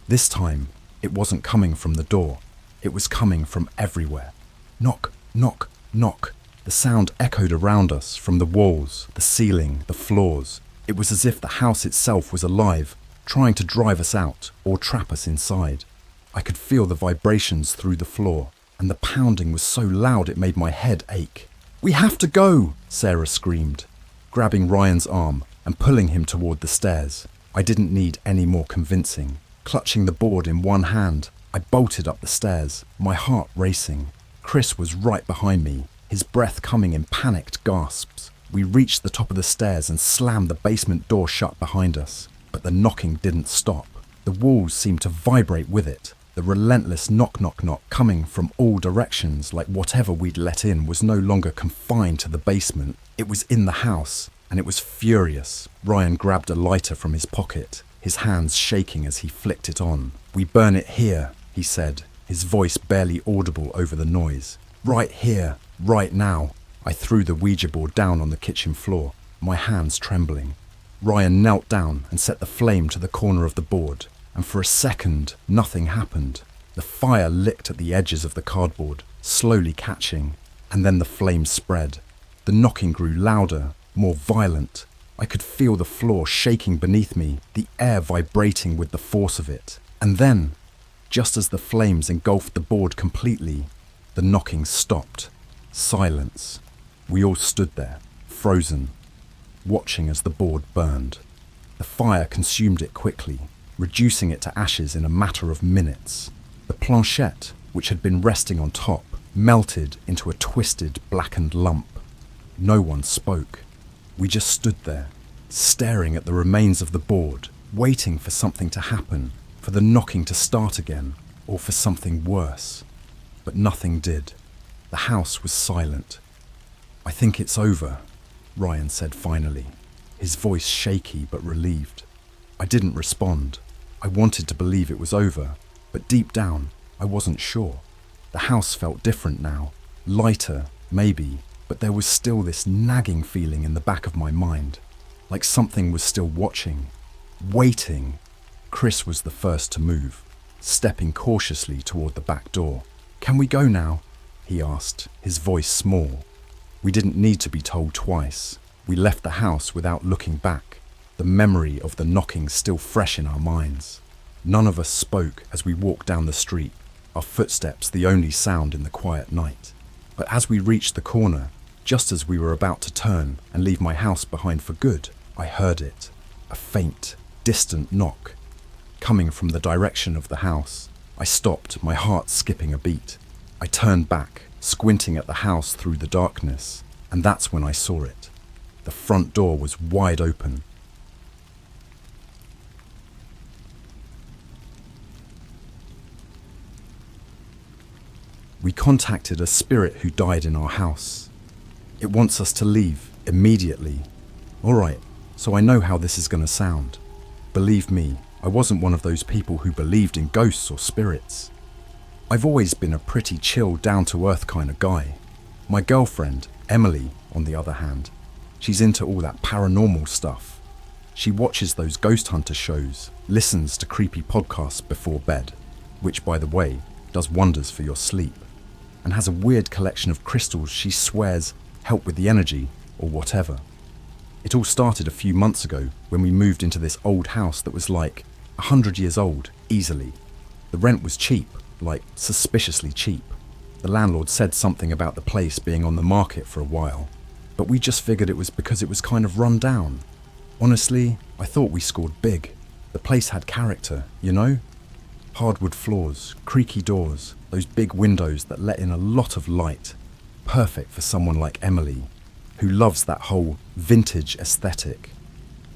This time, it wasn't coming from the door. It was coming from everywhere. Knock, knock, knock. The sound echoed around us from the walls, the ceiling, the floors. It was as if the house itself was alive, trying to drive us out or trap us inside. I could feel the vibrations through the floor, and the pounding was so loud it made my head ache. "We have to go," Sarah screamed, grabbing Ryan's arm and pulling him toward the stairs. I didn't need any more convincing. Clutching the board in one hand, I bolted up the stairs, my heart racing. Chris was right behind me, his breath coming in panicked gasps. We reached the top of the stairs and slammed the basement door shut behind us, but the knocking didn't stop. The walls seemed to vibrate with it, the relentless knock knock knock coming from all directions, like whatever we'd let in was no longer confined to the basement. It was in the house, and it was furious. Ryan grabbed a lighter from his pocket, his hands shaking as he flicked it on. "We burn it here," he said, his voice barely audible over the noise. "Right here, right now." I threw the Ouija board down on the kitchen floor, my hands trembling. Ryan knelt down and set the flame to the corner of the board, and for a second, nothing happened. The fire licked at the edges of the cardboard, slowly catching, and then the flame spread. The knocking grew louder, more violent. I could feel the floor shaking beneath me, the air vibrating with the force of it. And then, just as the flames engulfed the board completely, the knocking stopped. Silence. We all stood there, frozen, watching as the board burned. The fire consumed it quickly, reducing it to ashes in a matter of minutes. The planchette, which had been resting on top, melted into a twisted, blackened lump. No one spoke. We just stood there, staring at the remains of the board, waiting for something to happen, for the knocking to start again, or for something worse. But nothing did. The house was silent. "I think it's over," Ryan said finally, his voice shaky but relieved. I didn't respond. I wanted to believe it was over, but deep down, I wasn't sure. The house felt different now, lighter, maybe, but there was still this nagging feeling in the back of my mind, like something was still watching, waiting. Chris was the first to move, stepping cautiously toward the back door. "Can we go now?" he asked, his voice small. We didn't need to be told twice. We left the house without looking back, the memory of the knocking still fresh in our minds. None of us spoke as we walked down the street, our footsteps the only sound in the quiet night. But as we reached the corner, Just as we were about to turn and leave my house behind for good, I heard it. A faint, distant knock. Coming from the direction of the house. I stopped, my heart skipping a beat. I turned back, squinting at the house through the darkness, and that's when I saw it. The front door was wide open. We contacted a spirit who died in our house. It wants us to leave immediately. All right, so I know how this is going to sound. Believe me, I wasn't one of those people who believed in ghosts or spirits. I've always been a pretty chill, down-to-earth kind of guy. My girlfriend, Emily, on the other hand, she's into all that paranormal stuff. She watches those ghost hunter shows, listens to creepy podcasts before bed, which, by the way, does wonders for your sleep, and has a weird collection of crystals she swears help with the energy or whatever. It all started a few months ago when we moved into this old house that was like 100 years old, easily. The rent was cheap, like suspiciously cheap. The landlord said something about the place being on the market for a while, but we just figured it was because it was kind of run down. Honestly, I thought we scored big. The place had character, you know? Hardwood floors, creaky doors, those big windows that let in a lot of light. Perfect for someone like Emily, who loves that whole vintage aesthetic.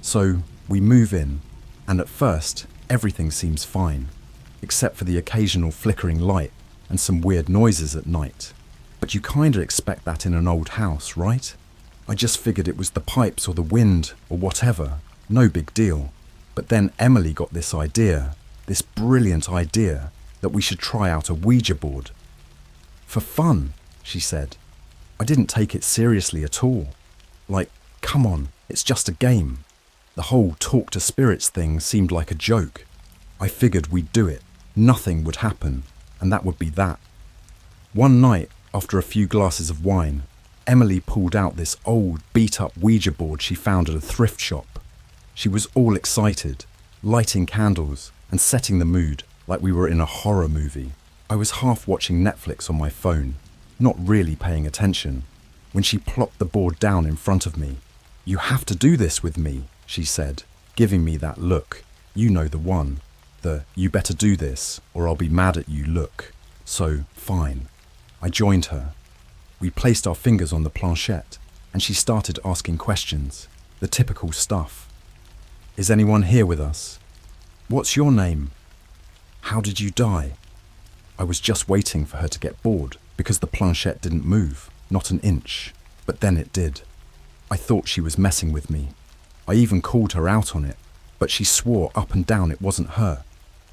So we move in, and at first, everything seems fine, except for the occasional flickering light and some weird noises at night. But you kinda expect that in an old house, right? I just figured it was the pipes or the wind or whatever, no big deal. But then Emily got this idea, this brilliant idea, that we should try out a Ouija board. For fun, she said. I didn't take it seriously at all. Like, come on, it's just a game. The whole talk to spirits thing seemed like a joke. I figured we'd do it, nothing would happen, and that would be that. One night, after a few glasses of wine, Emily pulled out this old, beat-up Ouija board she found at a thrift shop. She was all excited, lighting candles and setting the mood like we were in a horror movie. I was half watching Netflix on my phone, not really paying attention, when she plopped the board down in front of me. "You have to do this with me," she said, giving me that look. You know the one. The "you better do this or I'll be mad at you" look. So, fine. I joined her. We placed our fingers on the planchette and she started asking questions, the typical stuff. "Is anyone here with us? What's your name? How did you die?" I was just waiting for her to get bored because the planchette didn't move, not an inch, but then it did. I thought she was messing with me. I even called her out on it, but she swore up and down it wasn't her.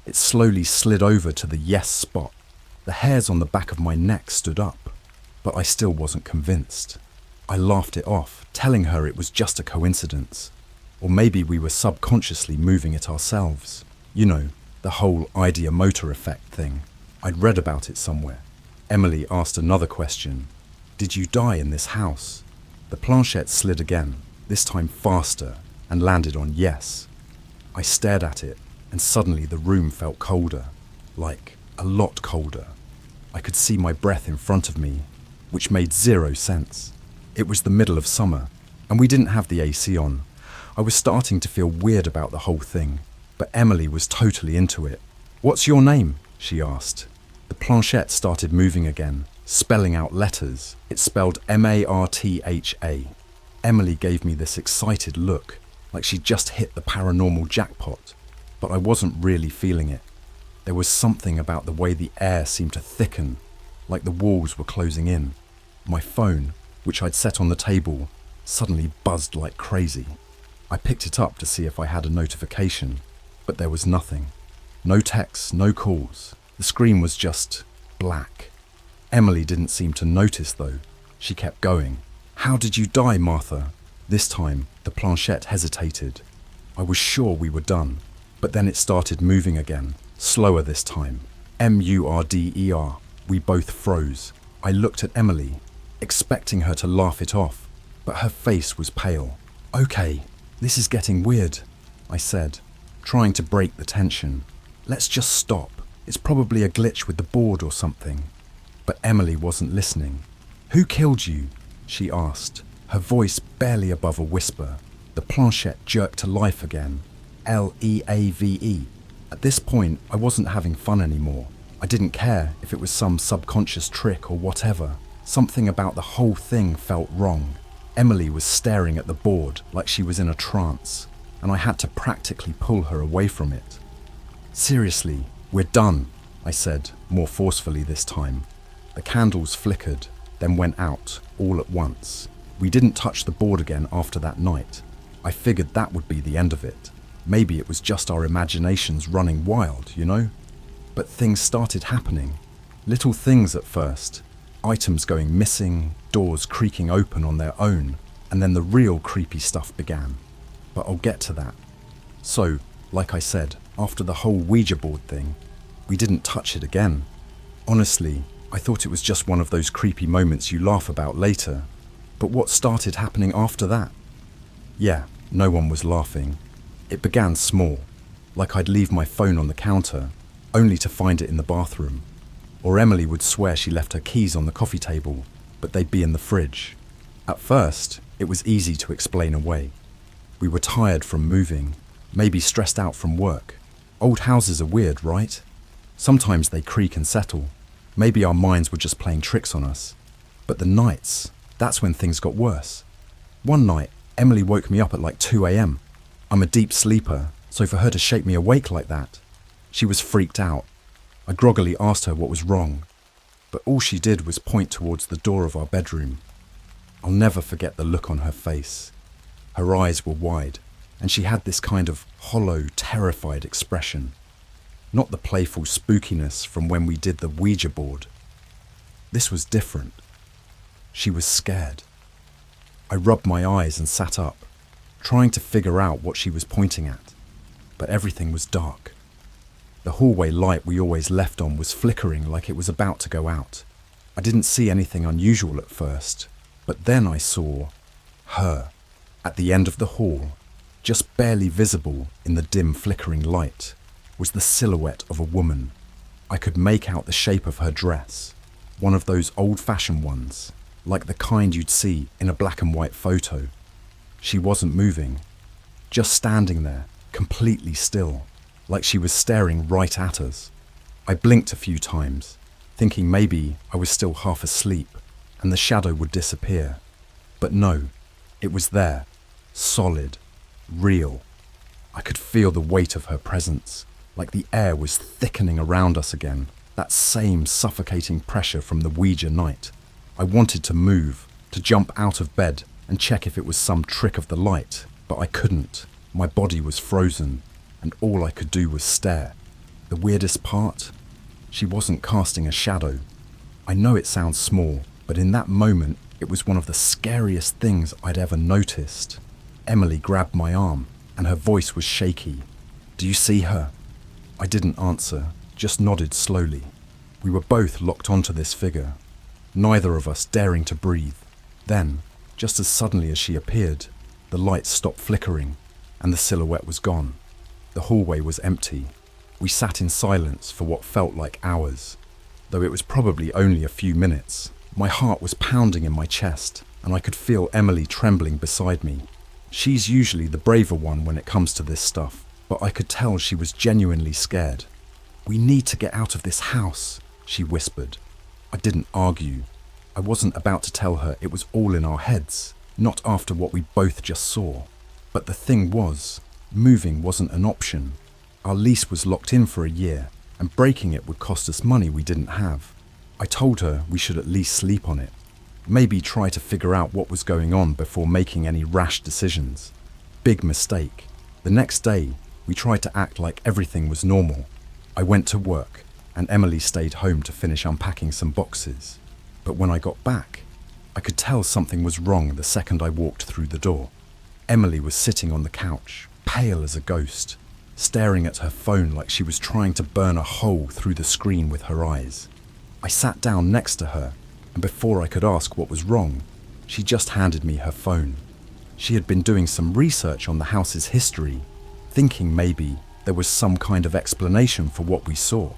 It slowly slid over to the yes spot. The hairs on the back of my neck stood up, but I still wasn't convinced. I laughed it off, telling her it was just a coincidence. Or maybe we were subconsciously moving it ourselves. You know, the whole idea motor effect thing. I'd read about it somewhere. Emily asked another question. "Did you die in this house?" The planchette slid again, this time faster, and landed on yes. I stared at it, and suddenly the room felt colder, like a lot colder. I could see my breath in front of me, which made zero sense. It was the middle of summer, and we didn't have the AC on. I was starting to feel weird about the whole thing, but Emily was totally into it. "What's your name?" she asked. The planchette started moving again, spelling out letters. It spelled Martha. Emily gave me this excited look, like she'd just hit the paranormal jackpot, but I wasn't really feeling it. There was something about the way the air seemed to thicken, like the walls were closing in. My phone, which I'd set on the table, suddenly buzzed like crazy. I picked it up to see if I had a notification, but there was nothing. No texts, no calls. The screen was just black. Emily didn't seem to notice though. She kept going. "How did you die, Martha?" This time, the planchette hesitated. I was sure we were done, but then it started moving again, slower this time. Murder. We both froze. I looked at Emily, expecting her to laugh it off, but her face was pale. "Okay, this is getting weird," I said, trying to break the tension. "Let's just stop. It's probably a glitch with the board or something." But Emily wasn't listening. "Who killed you?" she asked, her voice barely above a whisper. The planchette jerked to life again. Leave. At this point, I wasn't having fun anymore. I didn't care if it was some subconscious trick or whatever. Something about the whole thing felt wrong. Emily was staring at the board like she was in a trance, and I had to practically pull her away from it. Seriously, we're done, I said, more forcefully this time. The candles flickered, then went out, all at once. We didn't touch the board again after that night. I figured that would be the end of it. Maybe it was just our imaginations running wild, you know? But things started happening. Little things at first. Items going missing, doors creaking open on their own, and then the real creepy stuff began. But I'll get to that. So, like I said, after the whole Ouija board thing, we didn't touch it again. Honestly, I thought it was just one of those creepy moments you laugh about later. But what started happening after that? Yeah, no one was laughing. It began small, like I'd leave my phone on the counter, only to find it in the bathroom. Or Emily would swear she left her keys on the coffee table, but they'd be in the fridge. At first, it was easy to explain away. We were tired from moving, maybe stressed out from work. Old houses are weird, right? Sometimes they creak and settle. Maybe our minds were just playing tricks on us. But the nights, that's when things got worse. One night, Emily woke me up at like 2 a.m. I'm a deep sleeper, so for her to shake me awake like that, she was freaked out. I groggily asked her what was wrong, but all she did was point towards the door of our bedroom. I'll never forget the look on her face. Her eyes were wide, and she had this kind of hollow, terrified expression. Not the playful spookiness from when we did the Ouija board. This was different. She was scared. I rubbed my eyes and sat up, trying to figure out what she was pointing at, but everything was dark. The hallway light we always left on was flickering like it was about to go out. I didn't see anything unusual at first, but then I saw her at the end of the hall, just barely visible in the dim flickering light, was the silhouette of a woman. I could make out the shape of her dress, one of those old-fashioned ones, like the kind you'd see in a black and white photo. She wasn't moving, just standing there, completely still, like she was staring right at us. I blinked a few times, thinking maybe I was still half asleep and the shadow would disappear. But no, it was there, solid, real. I could feel the weight of her presence, like the air was thickening around us again, that same suffocating pressure from the Ouija night. I wanted to move, to jump out of bed and check if it was some trick of the light, but I couldn't. My body was frozen, and all I could do was stare. The weirdest part? She wasn't casting a shadow. I know it sounds small, but in that moment, it was one of the scariest things I'd ever noticed. Emily grabbed my arm, and her voice was shaky. "Do you see her?" I didn't answer, just nodded slowly. We were both locked onto this figure, neither of us daring to breathe. Then, just as suddenly as she appeared, the lights stopped flickering, and the silhouette was gone. The hallway was empty. We sat in silence for what felt like hours, though it was probably only a few minutes. My heart was pounding in my chest, and I could feel Emily trembling beside me. She's usually the braver one when it comes to this stuff, but I could tell she was genuinely scared. "We need to get out of this house," she whispered. I didn't argue. I wasn't about to tell her it was all in our heads, not after what we both just saw. But the thing was, moving wasn't an option. Our lease was locked in for a year, and breaking it would cost us money we didn't have. I told her we should at least sleep on it. Maybe try to figure out what was going on before making any rash decisions. Big mistake. The next day, we tried to act like everything was normal. I went to work, and Emily stayed home to finish unpacking some boxes. But when I got back, I could tell something was wrong the second I walked through the door. Emily was sitting on the couch, pale as a ghost, staring at her phone like she was trying to burn a hole through the screen with her eyes. I sat down next to her, and before I could ask what was wrong, she just handed me her phone. She had been doing some research on the house's history, thinking maybe there was some kind of explanation for what we saw.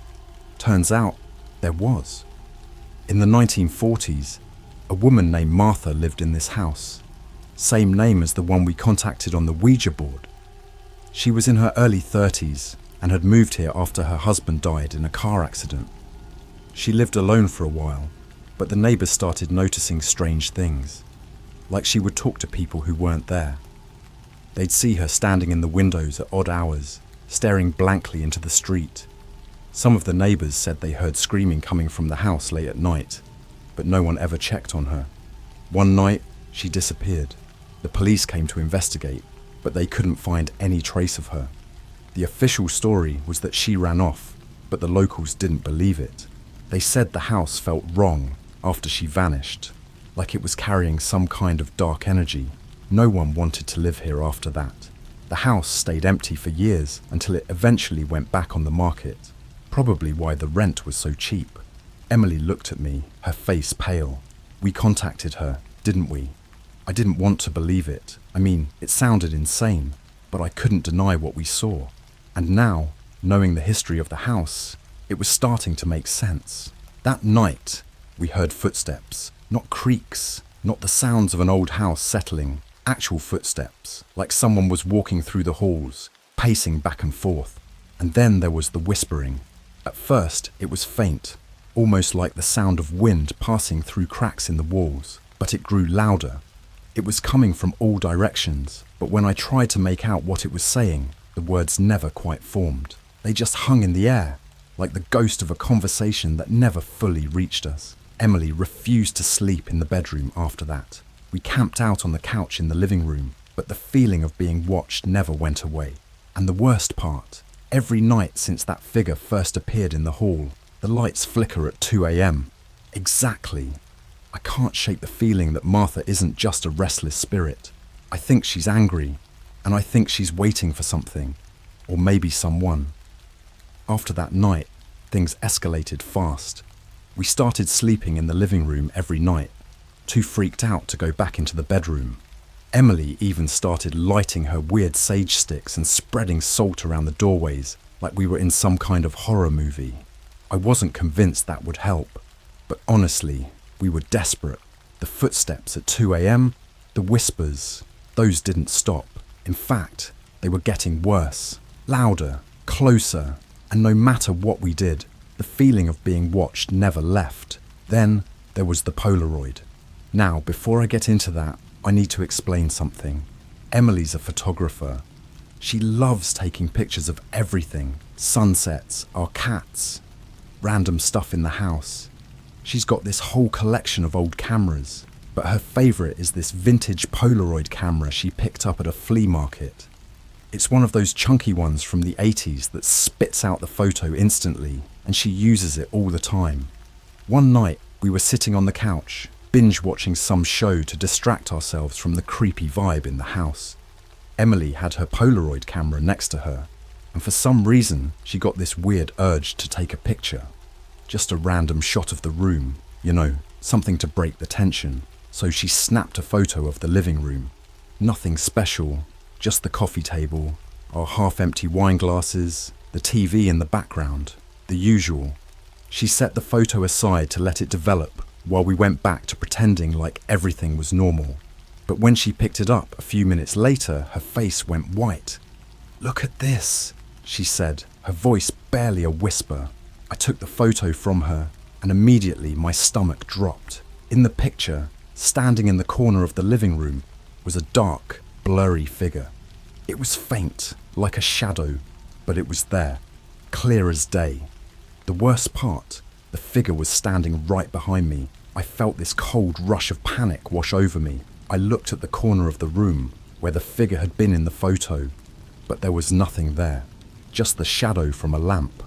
Turns out, there was. In the 1940s, A woman named Martha lived in this house. Same name as the one we contacted on the Ouija board. She was in her early 30s and had moved here after her husband died in a car accident. She lived alone for a while, but the neighbours started noticing strange things, like she would talk to people who weren't there. They'd see her standing in the windows at odd hours, staring blankly into the street. Some of the neighbours said they heard screaming coming from the house late at night, but no one ever checked on her. One night, she disappeared. The police came to investigate, but they couldn't find any trace of her. The official story was that she ran off, but the locals didn't believe it. They said the house felt wrong after she vanished, like it was carrying some kind of dark energy. No one wanted to live here after that. The house stayed empty for years until it eventually went back on the market, probably why the rent was so cheap. Emily looked at me, her face pale. We contacted her, didn't we? I didn't want to believe it. I mean, it sounded insane, but I couldn't deny what we saw. And now, knowing the history of the house, it was starting to make sense. That night, we heard footsteps, not creaks, not the sounds of an old house settling, actual footsteps, like someone was walking through the halls, pacing back and forth. And then there was the whispering. At first, it was faint, almost like the sound of wind passing through cracks in the walls, but it grew louder. It was coming from all directions, but when I tried to make out what it was saying, the words never quite formed. They just hung in the air, like the ghost of a conversation that never fully reached us. Emily refused to sleep in the bedroom after that. We camped out on the couch in the living room, but the feeling of being watched never went away. And the worst part, every night since that figure first appeared in the hall, the lights flicker at 2 a.m. Exactly. I can't shake the feeling that Martha isn't just a restless spirit. I think she's angry, and I think she's waiting for something, or maybe someone. After that night, things escalated fast. We started sleeping in the living room every night, too freaked out to go back into the bedroom. Emily even started lighting her weird sage sticks and spreading salt around the doorways like we were in some kind of horror movie. I wasn't convinced that would help, but honestly, we were desperate. The footsteps at 2 a.m., the whispers, those didn't stop. In fact, they were getting worse, louder, closer, and no matter what we did, the feeling of being watched never left. Then there was the Polaroid. Now, before I get into that, I need to explain something. Emily's a photographer. She loves taking pictures of everything, sunsets, our cats, random stuff in the house. She's got this whole collection of old cameras, but her favourite is this vintage Polaroid camera she picked up at a flea market. It's one of those chunky ones from the 80s that spits out the photo instantly, and she uses it all the time. One night, we were sitting on the couch, binge watching some show to distract ourselves from the creepy vibe in the house. Emily had her Polaroid camera next to her, and for some reason, she got this weird urge to take a picture. Just a random shot of the room, something to break the tension. So she snapped a photo of the living room. Nothing special, just the coffee table, our half-empty wine glasses, the TV in the background, the usual. She set the photo aside to let it develop while we went back to pretending like everything was normal. But when she picked it up a few minutes later, her face went white. "Look at this," she said, her voice barely a whisper. I took the photo from her, and immediately my stomach dropped. In the picture, standing in the corner of the living room, was a dark, blurry figure. It was faint, like a shadow, but it was there, clear as day. The worst part, the figure was standing right behind me. I felt this cold rush of panic wash over me. I looked at the corner of the room, where the figure had been in the photo, but there was nothing there, just the shadow from a lamp.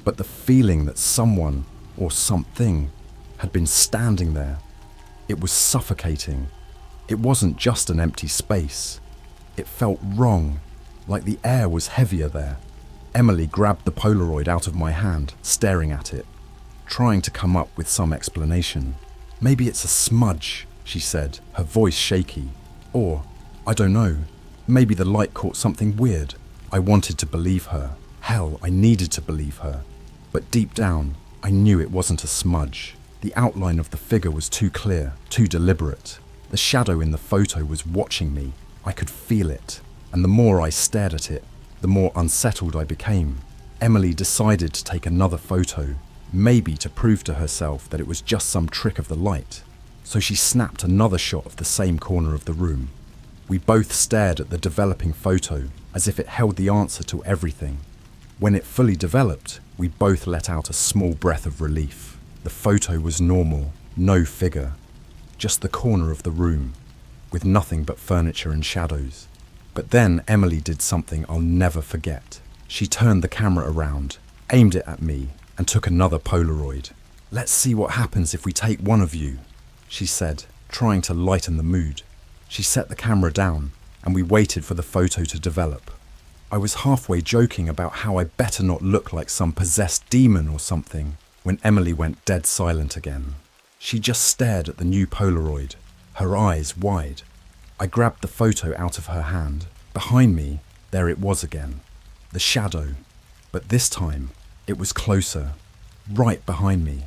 But the feeling that someone, or something, had been standing there, it was suffocating. It wasn't just an empty space. It felt wrong, like the air was heavier there. Emily grabbed the Polaroid out of my hand, staring at it, trying to come up with some explanation. "Maybe it's a smudge," she said, her voice shaky. "Or, I don't know, maybe the light caught something weird." I wanted to believe her. Hell, I needed to believe her. But deep down, I knew it wasn't a smudge. The outline of the figure was too clear, too deliberate. The shadow in the photo was watching me. I could feel it, and the more I stared at it, the more unsettled I became. Emily decided to take another photo, maybe to prove to herself that it was just some trick of the light. So she snapped another shot of the same corner of the room. We both stared at the developing photo as if it held the answer to everything. When it fully developed, we both let out a small breath of relief. The photo was normal, no figure, just the corner of the room, with nothing but furniture and shadows. But then Emily did something I'll never forget. She turned the camera around, aimed it at me, and took another Polaroid. "Let's see what happens if we take one of you," she said, trying to lighten the mood. She set the camera down, and we waited for the photo to develop. I was halfway joking about how I better not look like some possessed demon or something, when Emily went dead silent again. She just stared at the new Polaroid, her eyes wide. I grabbed the photo out of her hand. Behind me, there it was again, the shadow. But this time, it was closer, right behind me.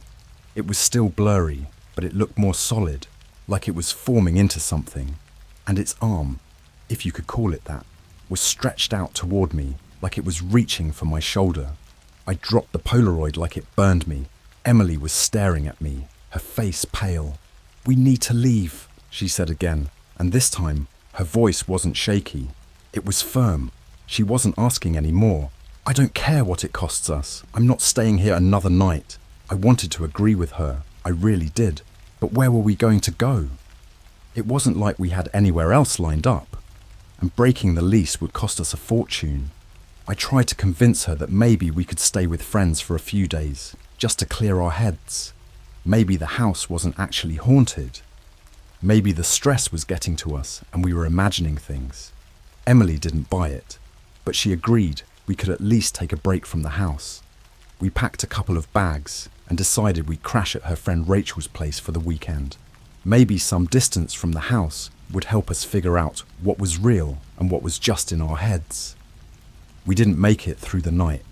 It was still blurry, but it looked more solid, like it was forming into something. And its arm, if you could call it that, was stretched out toward me, like it was reaching for my shoulder. I dropped the Polaroid like it burned me. Emily was staring at me, her face pale. "We need to leave," she said again, and this time her voice wasn't shaky. It was firm. She wasn't asking any more. "I don't care what it costs us. I'm not staying here another night." I wanted to agree with her. I really did. But where were we going to go? It wasn't like we had anywhere else lined up, and breaking the lease would cost us a fortune. I tried to convince her that maybe we could stay with friends for a few days, just to clear our heads. Maybe the house wasn't actually haunted. Maybe the stress was getting to us and we were imagining things. Emily didn't buy it, but she agreed we could at least take a break from the house. We packed a couple of bags and decided we'd crash at her friend Rachel's place for the weekend. Maybe some distance from the house would help us figure out what was real and what was just in our heads. We didn't make it through the night.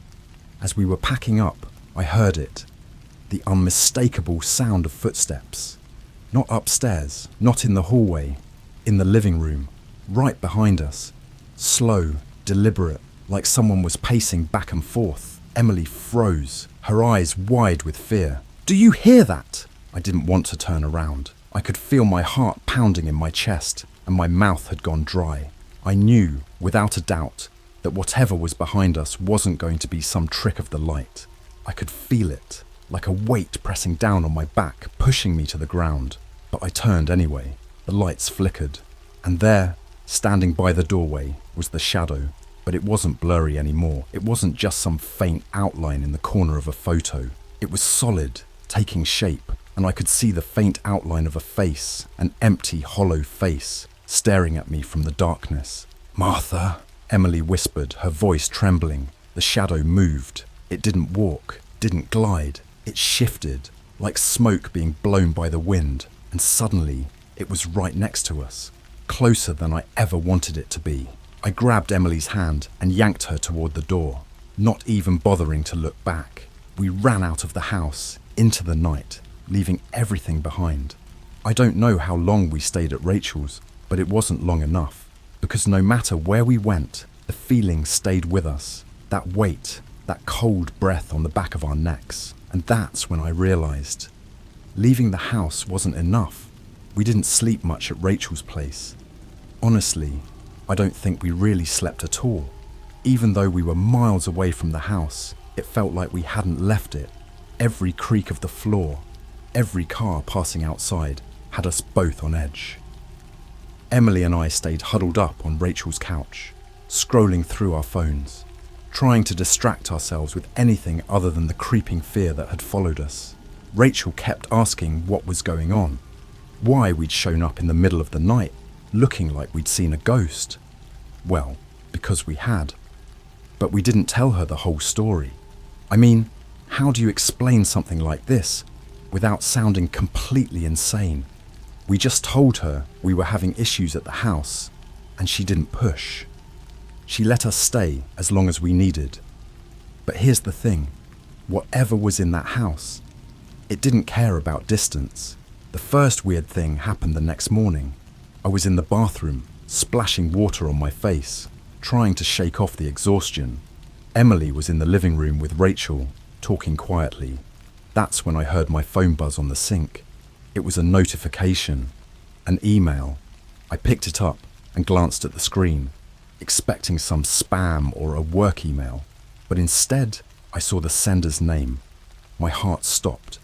As we were packing up, I heard it. The unmistakable sound of footsteps. Not upstairs, not in the hallway, in the living room, right behind us. Slow, deliberate, like someone was pacing back and forth. Emily froze, her eyes wide with fear. "Do you hear that?" I didn't want to turn around. I could feel my heart pounding in my chest, and my mouth had gone dry. I knew, without a doubt, that whatever was behind us wasn't going to be some trick of the light. I could feel it, like a weight pressing down on my back, pushing me to the ground. But I turned anyway. The lights flickered, and there, standing by the doorway, was the shadow. But it wasn't blurry anymore. It wasn't just some faint outline in the corner of a photo. It was solid, taking shape, and I could see the faint outline of a face, an empty, hollow face, staring at me from the darkness. "Martha," Emily whispered, her voice trembling. The shadow moved. It didn't walk, didn't glide. It shifted, like smoke being blown by the wind, and suddenly it was right next to us, closer than I ever wanted it to be. I grabbed Emily's hand and yanked her toward the door, not even bothering to look back. We ran out of the house, into the night, leaving everything behind. I don't know how long we stayed at Rachel's, but it wasn't long enough, because no matter where we went, the feeling stayed with us. That weight, that cold breath on the back of our necks. And that's when I realized leaving the house wasn't enough. We didn't sleep much at Rachel's place. Honestly, I don't think we really slept at all. Even though we were miles away from the house, it felt like we hadn't left it. Every creak of the floor, every car passing outside had us both on edge. Emily and I stayed huddled up on Rachel's couch, scrolling through our phones, trying to distract ourselves with anything other than the creeping fear that had followed us. Rachel kept asking what was going on, why we'd shown up in the middle of the night, looking like we'd seen a ghost. Well, because we had. But we didn't tell her the whole story. I mean, how do you explain something like this without sounding completely insane? We just told her we were having issues at the house, and she didn't push. She let us stay as long as we needed. But here's the thing, whatever was in that house, It didn't care about distance. The first weird thing happened the next morning. I was in the bathroom, splashing water on my face, trying to shake off the exhaustion. Emily was in the living room with Rachel, talking quietly. That's when I heard my phone buzz on the sink. It was a notification, an email. I picked it up and glanced at the screen, expecting some spam or a work email. But instead, I saw the sender's name. My heart stopped.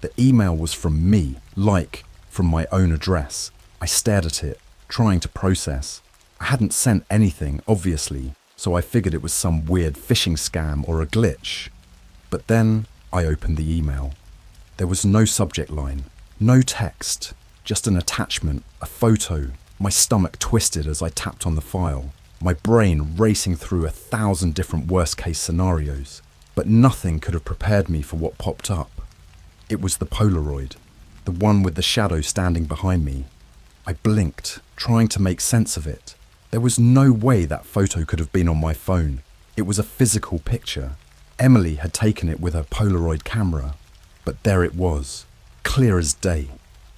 The email was from me, like from my own address. I stared at it, trying to process. I hadn't sent anything, obviously, so I figured it was some weird phishing scam or a glitch. But then I opened the email. There was no subject line, no text, just an attachment, a photo. My stomach twisted as I tapped on the file, my brain racing through 1,000 different worst-case scenarios. But nothing could have prepared me for what popped up. It was the Polaroid, the one with the shadow standing behind me. I blinked, trying to make sense of it. There was no way that photo could have been on my phone. It was a physical picture. Emily had taken it with her Polaroid camera. But there it was, clear as day.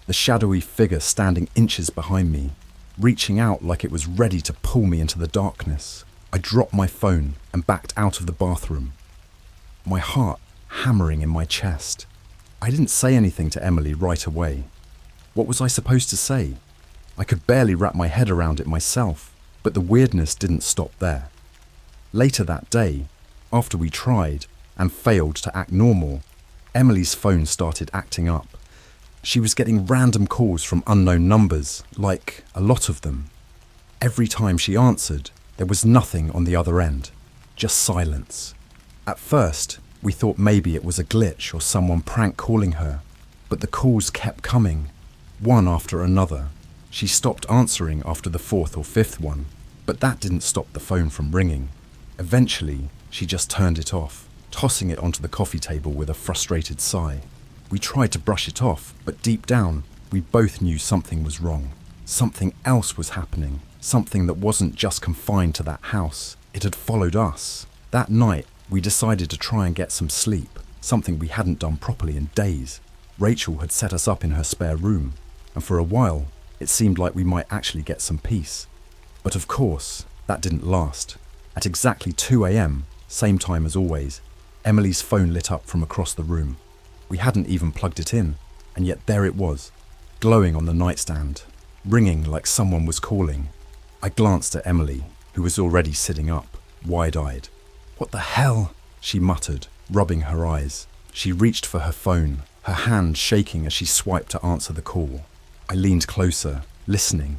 The shadowy figure standing inches behind me, reaching out like it was ready to pull me into the darkness. I dropped my phone and backed out of the bathroom, my heart hammering in my chest. I didn't say anything to Emily right away. What was I supposed to say? I could barely wrap my head around it myself, but the weirdness didn't stop there. Later that day, after we tried and failed to act normal, Emily's phone started acting up. She was getting random calls from unknown numbers, like a lot of them. Every time she answered, there was nothing on the other end, just silence. At first, we thought maybe it was a glitch or someone prank calling her, but the calls kept coming, one after another. She stopped answering after the fourth or fifth one, but that didn't stop the phone from ringing. Eventually, she just turned it off, tossing it onto the coffee table with a frustrated sigh. We tried to brush it off, but deep down, we both knew something was wrong. Something else was happening, something that wasn't just confined to that house. It had followed us. That night, we decided to try and get some sleep, something we hadn't done properly in days. Rachel had set us up in her spare room, and for a while, it seemed like we might actually get some peace. But of course, that didn't last. At exactly 2 a.m, same time as always, Emily's phone lit up from across the room. We hadn't even plugged it in, and yet there it was, glowing on the nightstand, ringing like someone was calling. I glanced at Emily, who was already sitting up, wide-eyed. "What the hell?" she muttered, rubbing her eyes. She reached for her phone, her hand shaking as she swiped to answer the call. I leaned closer, listening.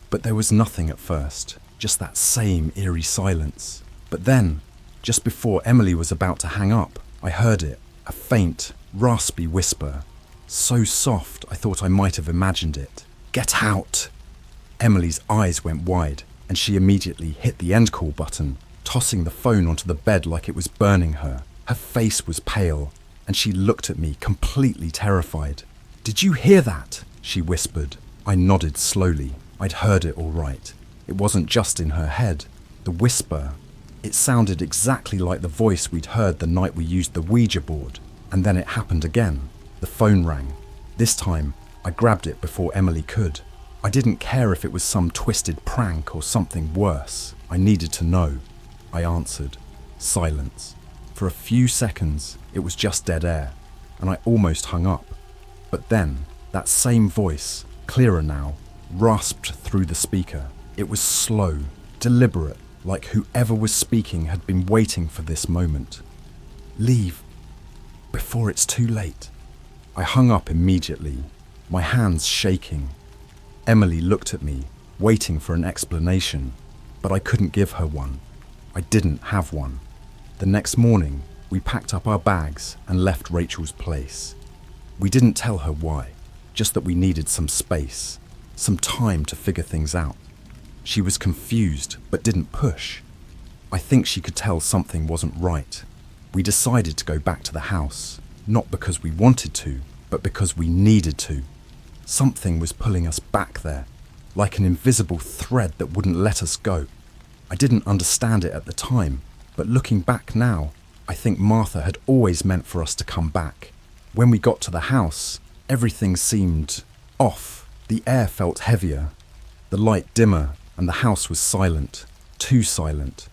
But there was nothing at first, just that same eerie silence. But then, just before Emily was about to hang up, I heard it, a faint, raspy whisper. So soft, I thought I might have imagined it. "Get out!" Emily's eyes went wide, and she immediately hit the end call button, tossing the phone onto the bed like it was burning her. Her face was pale, and she looked at me completely terrified. "Did you hear that?" she whispered. I nodded slowly. I'd heard it all right. It wasn't just in her head. The whisper, it sounded exactly like the voice we'd heard the night we used the Ouija board. And then it happened again. The phone rang. This time, I grabbed it before Emily could. I didn't care if it was some twisted prank or something worse. I needed to know. I answered. Silence. For a few seconds, it was just dead air, and I almost hung up. But then, that same voice, clearer now, rasped through the speaker. It was slow, deliberate, like whoever was speaking had been waiting for this moment. "Leave, before it's too late." I hung up immediately, my hands shaking. Emily looked at me, waiting for an explanation, but I couldn't give her one. I didn't have one. The next morning, we packed up our bags and left Rachel's place. We didn't tell her why, just that we needed some space, some time to figure things out. She was confused, but didn't push. I think she could tell something wasn't right. We decided to go back to the house, not because we wanted to, but because we needed to. Something was pulling us back there, like an invisible thread that wouldn't let us go. I didn't understand it at the time, but looking back now, I think Martha had always meant for us to come back. When we got to the house, everything seemed off. The air felt heavier, the light dimmer, and the house was silent. Too silent.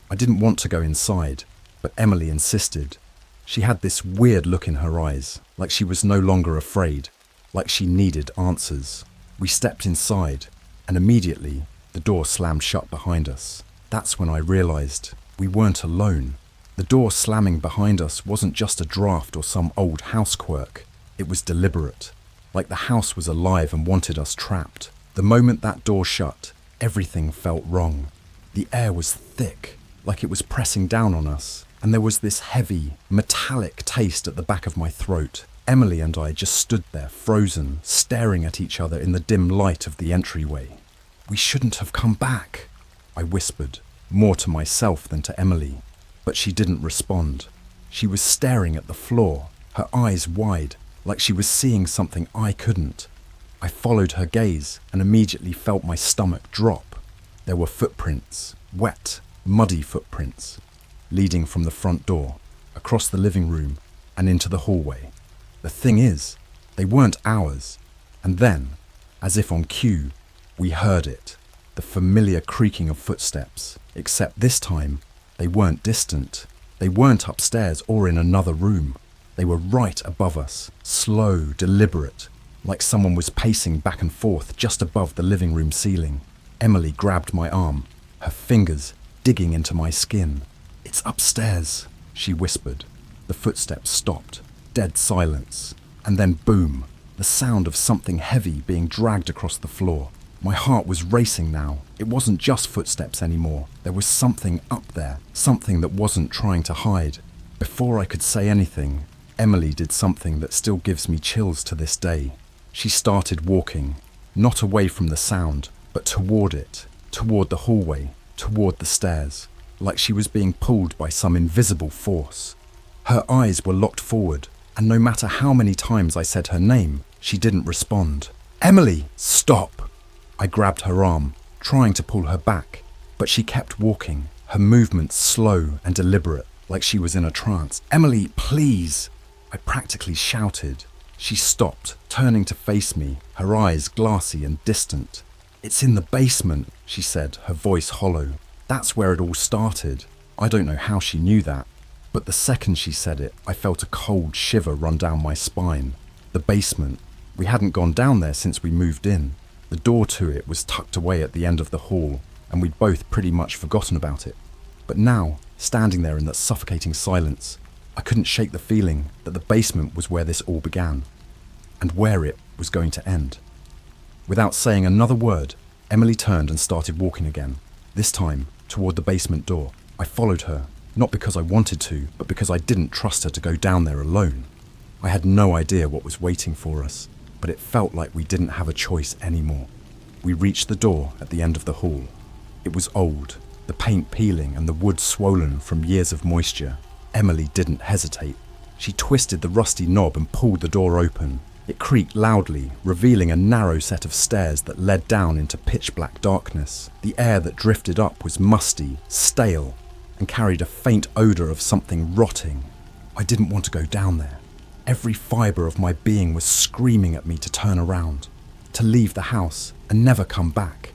I didn't want to go inside, but Emily insisted. She had this weird look in her eyes, like she was no longer afraid, like she needed answers. We stepped inside, and immediately the door slammed shut behind us. That's when I realized we weren't alone. The door slamming behind us wasn't just a draft or some old house quirk. It was deliberate, like the house was alive and wanted us trapped. The moment that door shut, everything felt wrong. The air was thick, like it was pressing down on us, and there was this heavy, metallic taste at the back of my throat. Emily and I just stood there, frozen, staring at each other in the dim light of the entryway. "We shouldn't have come back," I whispered, more to myself than to Emily. But she didn't respond. She was staring at the floor, her eyes wide, like she was seeing something I couldn't. I followed her gaze and immediately felt my stomach drop. There were footprints, wet, muddy footprints, leading from the front door, across the living room, and into the hallway. The thing is, they weren't ours. And then, as if on cue, we heard it, the familiar creaking of footsteps, except this time, they weren't distant. They weren't upstairs or in another room. They were right above us, slow, deliberate, like someone was pacing back and forth just above the living room ceiling. Emily grabbed my arm, her fingers digging into my skin. "It's upstairs," she whispered. The footsteps stopped, dead silence, and then boom, the sound of something heavy being dragged across the floor. My heart was racing now. It wasn't just footsteps anymore. There was something up there, something that wasn't trying to hide. Before I could say anything, Emily did something that still gives me chills to this day. She started walking, not away from the sound, but toward it, toward the hallway, toward the stairs, like she was being pulled by some invisible force. Her eyes were locked forward, and no matter how many times I said her name, she didn't respond. "Emily, stop!" I grabbed her arm, trying to pull her back, but she kept walking, her movements slow and deliberate, like she was in a trance. "Emily, please!" I practically shouted. She stopped, turning to face me, her eyes glassy and distant. "It's in the basement," she said, her voice hollow. "That's where it all started." I don't know how she knew that, but the second she said it, I felt a cold shiver run down my spine. The basement. We hadn't gone down there since we moved in. The door to it was tucked away at the end of the hall, and we'd both pretty much forgotten about it. But now, standing there in that suffocating silence, I couldn't shake the feeling that the basement was where this all began, and where it was going to end. Without saying another word, Emily turned and started walking again, this time toward the basement door. I followed her, not because I wanted to, but because I didn't trust her to go down there alone. I had no idea what was waiting for us, but it felt like we didn't have a choice anymore. We reached the door at the end of the hall. It was old, the paint peeling and the wood swollen from years of moisture. Emily didn't hesitate. She twisted the rusty knob and pulled the door open. It creaked loudly, revealing a narrow set of stairs that led down into pitch-black darkness. The air that drifted up was musty, stale, and carried a faint odour of something rotting. I didn't want to go down there. Every fibre of my being was screaming at me to turn around, to leave the house and never come back.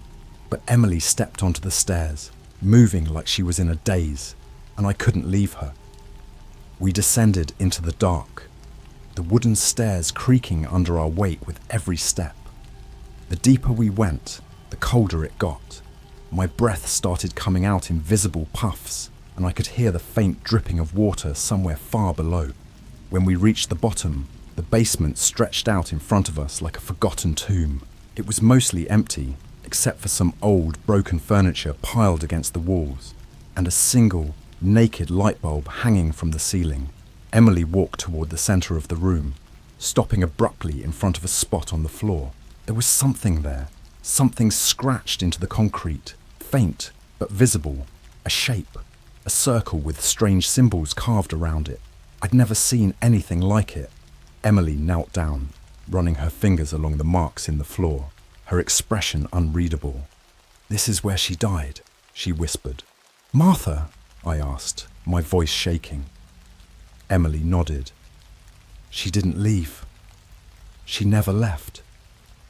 But Emily stepped onto the stairs, moving like she was in a daze, and I couldn't leave her. We descended into the dark, the wooden stairs creaking under our weight with every step. The deeper we went, the colder it got. My breath started coming out in visible puffs, and I could hear the faint dripping of water somewhere far below. When we reached the bottom, the basement stretched out in front of us like a forgotten tomb. It was mostly empty, except for some old, broken furniture piled against the walls, and a single, naked light bulb hanging from the ceiling. Emily walked toward the centre of the room, stopping abruptly in front of a spot on the floor. There was something there, something scratched into the concrete, faint but visible, a shape, a circle with strange symbols carved around it. I'd never seen anything like it. Emily knelt down, running her fingers along the marks in the floor, her expression unreadable. "This is where she died," she whispered. "Martha?" I asked, my voice shaking. Emily nodded. She didn't leave. She never left.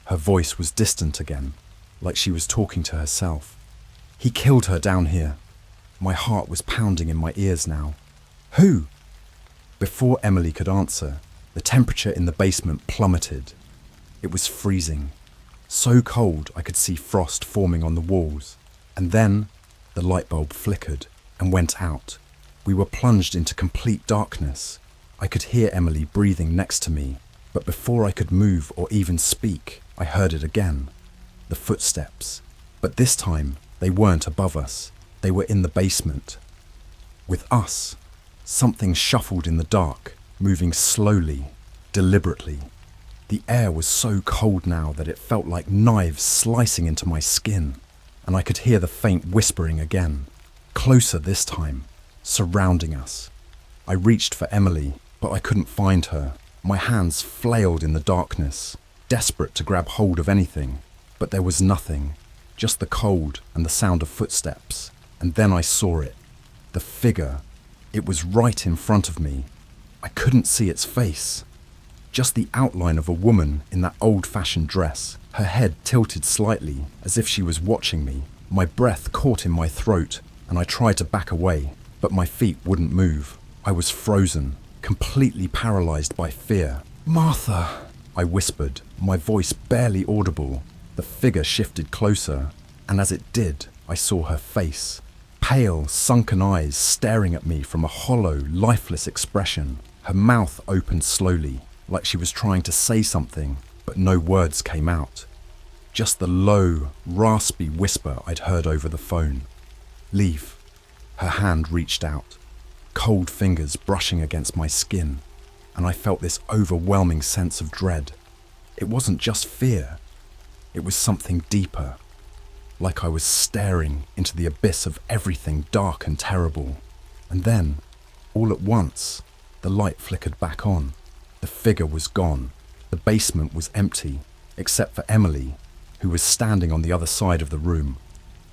Her voice was distant again, like she was talking to herself. He killed her down here. My heart was pounding in my ears now. Who? Before Emily could answer, the temperature in the basement plummeted. It was freezing. So cold I could see frost forming on the walls. And then the light bulb flickered and went out. We were plunged into complete darkness. I could hear Emily breathing next to me, but before I could move or even speak, I heard it again. The footsteps. But this time, they weren't above us. They were in the basement. With us, something shuffled in the dark, moving slowly, deliberately. The air was so cold now that it felt like knives slicing into my skin, and I could hear the faint whispering again, closer this time, surrounding us. I reached for Emily, but I couldn't find her. My hands flailed in the darkness, desperate to grab hold of anything, but there was nothing, just the cold and the sound of footsteps. And then I saw it, the figure. It was right in front of me. I couldn't see its face. Just the outline of a woman in that old-fashioned dress, her head tilted slightly as if she was watching me. My breath caught in my throat and I tried to back away, but my feet wouldn't move. I was frozen, completely paralyzed by fear. "Martha," I whispered, my voice barely audible. The figure shifted closer, and as it did, I saw her face. Pale, sunken eyes staring at me from a hollow, lifeless expression. Her mouth opened slowly, like she was trying to say something, but no words came out. Just the low, raspy whisper I'd heard over the phone. "Leave." Her hand reached out, cold fingers brushing against my skin, and I felt this overwhelming sense of dread. It wasn't just fear. It was something deeper, like I was staring into the abyss of everything dark and terrible. And then, all at once, the light flickered back on. The figure was gone. The basement was empty, except for Emily, who was standing on the other side of the room,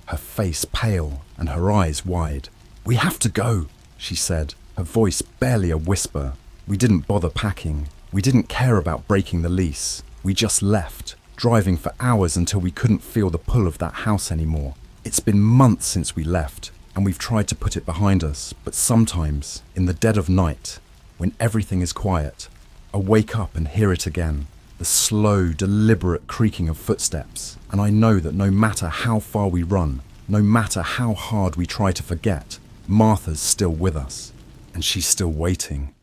her face pale and her eyes wide. "We have to go," she said, her voice barely a whisper. We didn't bother packing. We didn't care about breaking the lease. We just left, driving for hours until we couldn't feel the pull of that house anymore. It's been months since we left, and we've tried to put it behind us, but sometimes, in the dead of night, when everything is quiet, I wake up and hear it again, the slow, deliberate creaking of footsteps, and I know that no matter how far we run, no matter how hard we try to forget, Martha's still with us, and she's still waiting.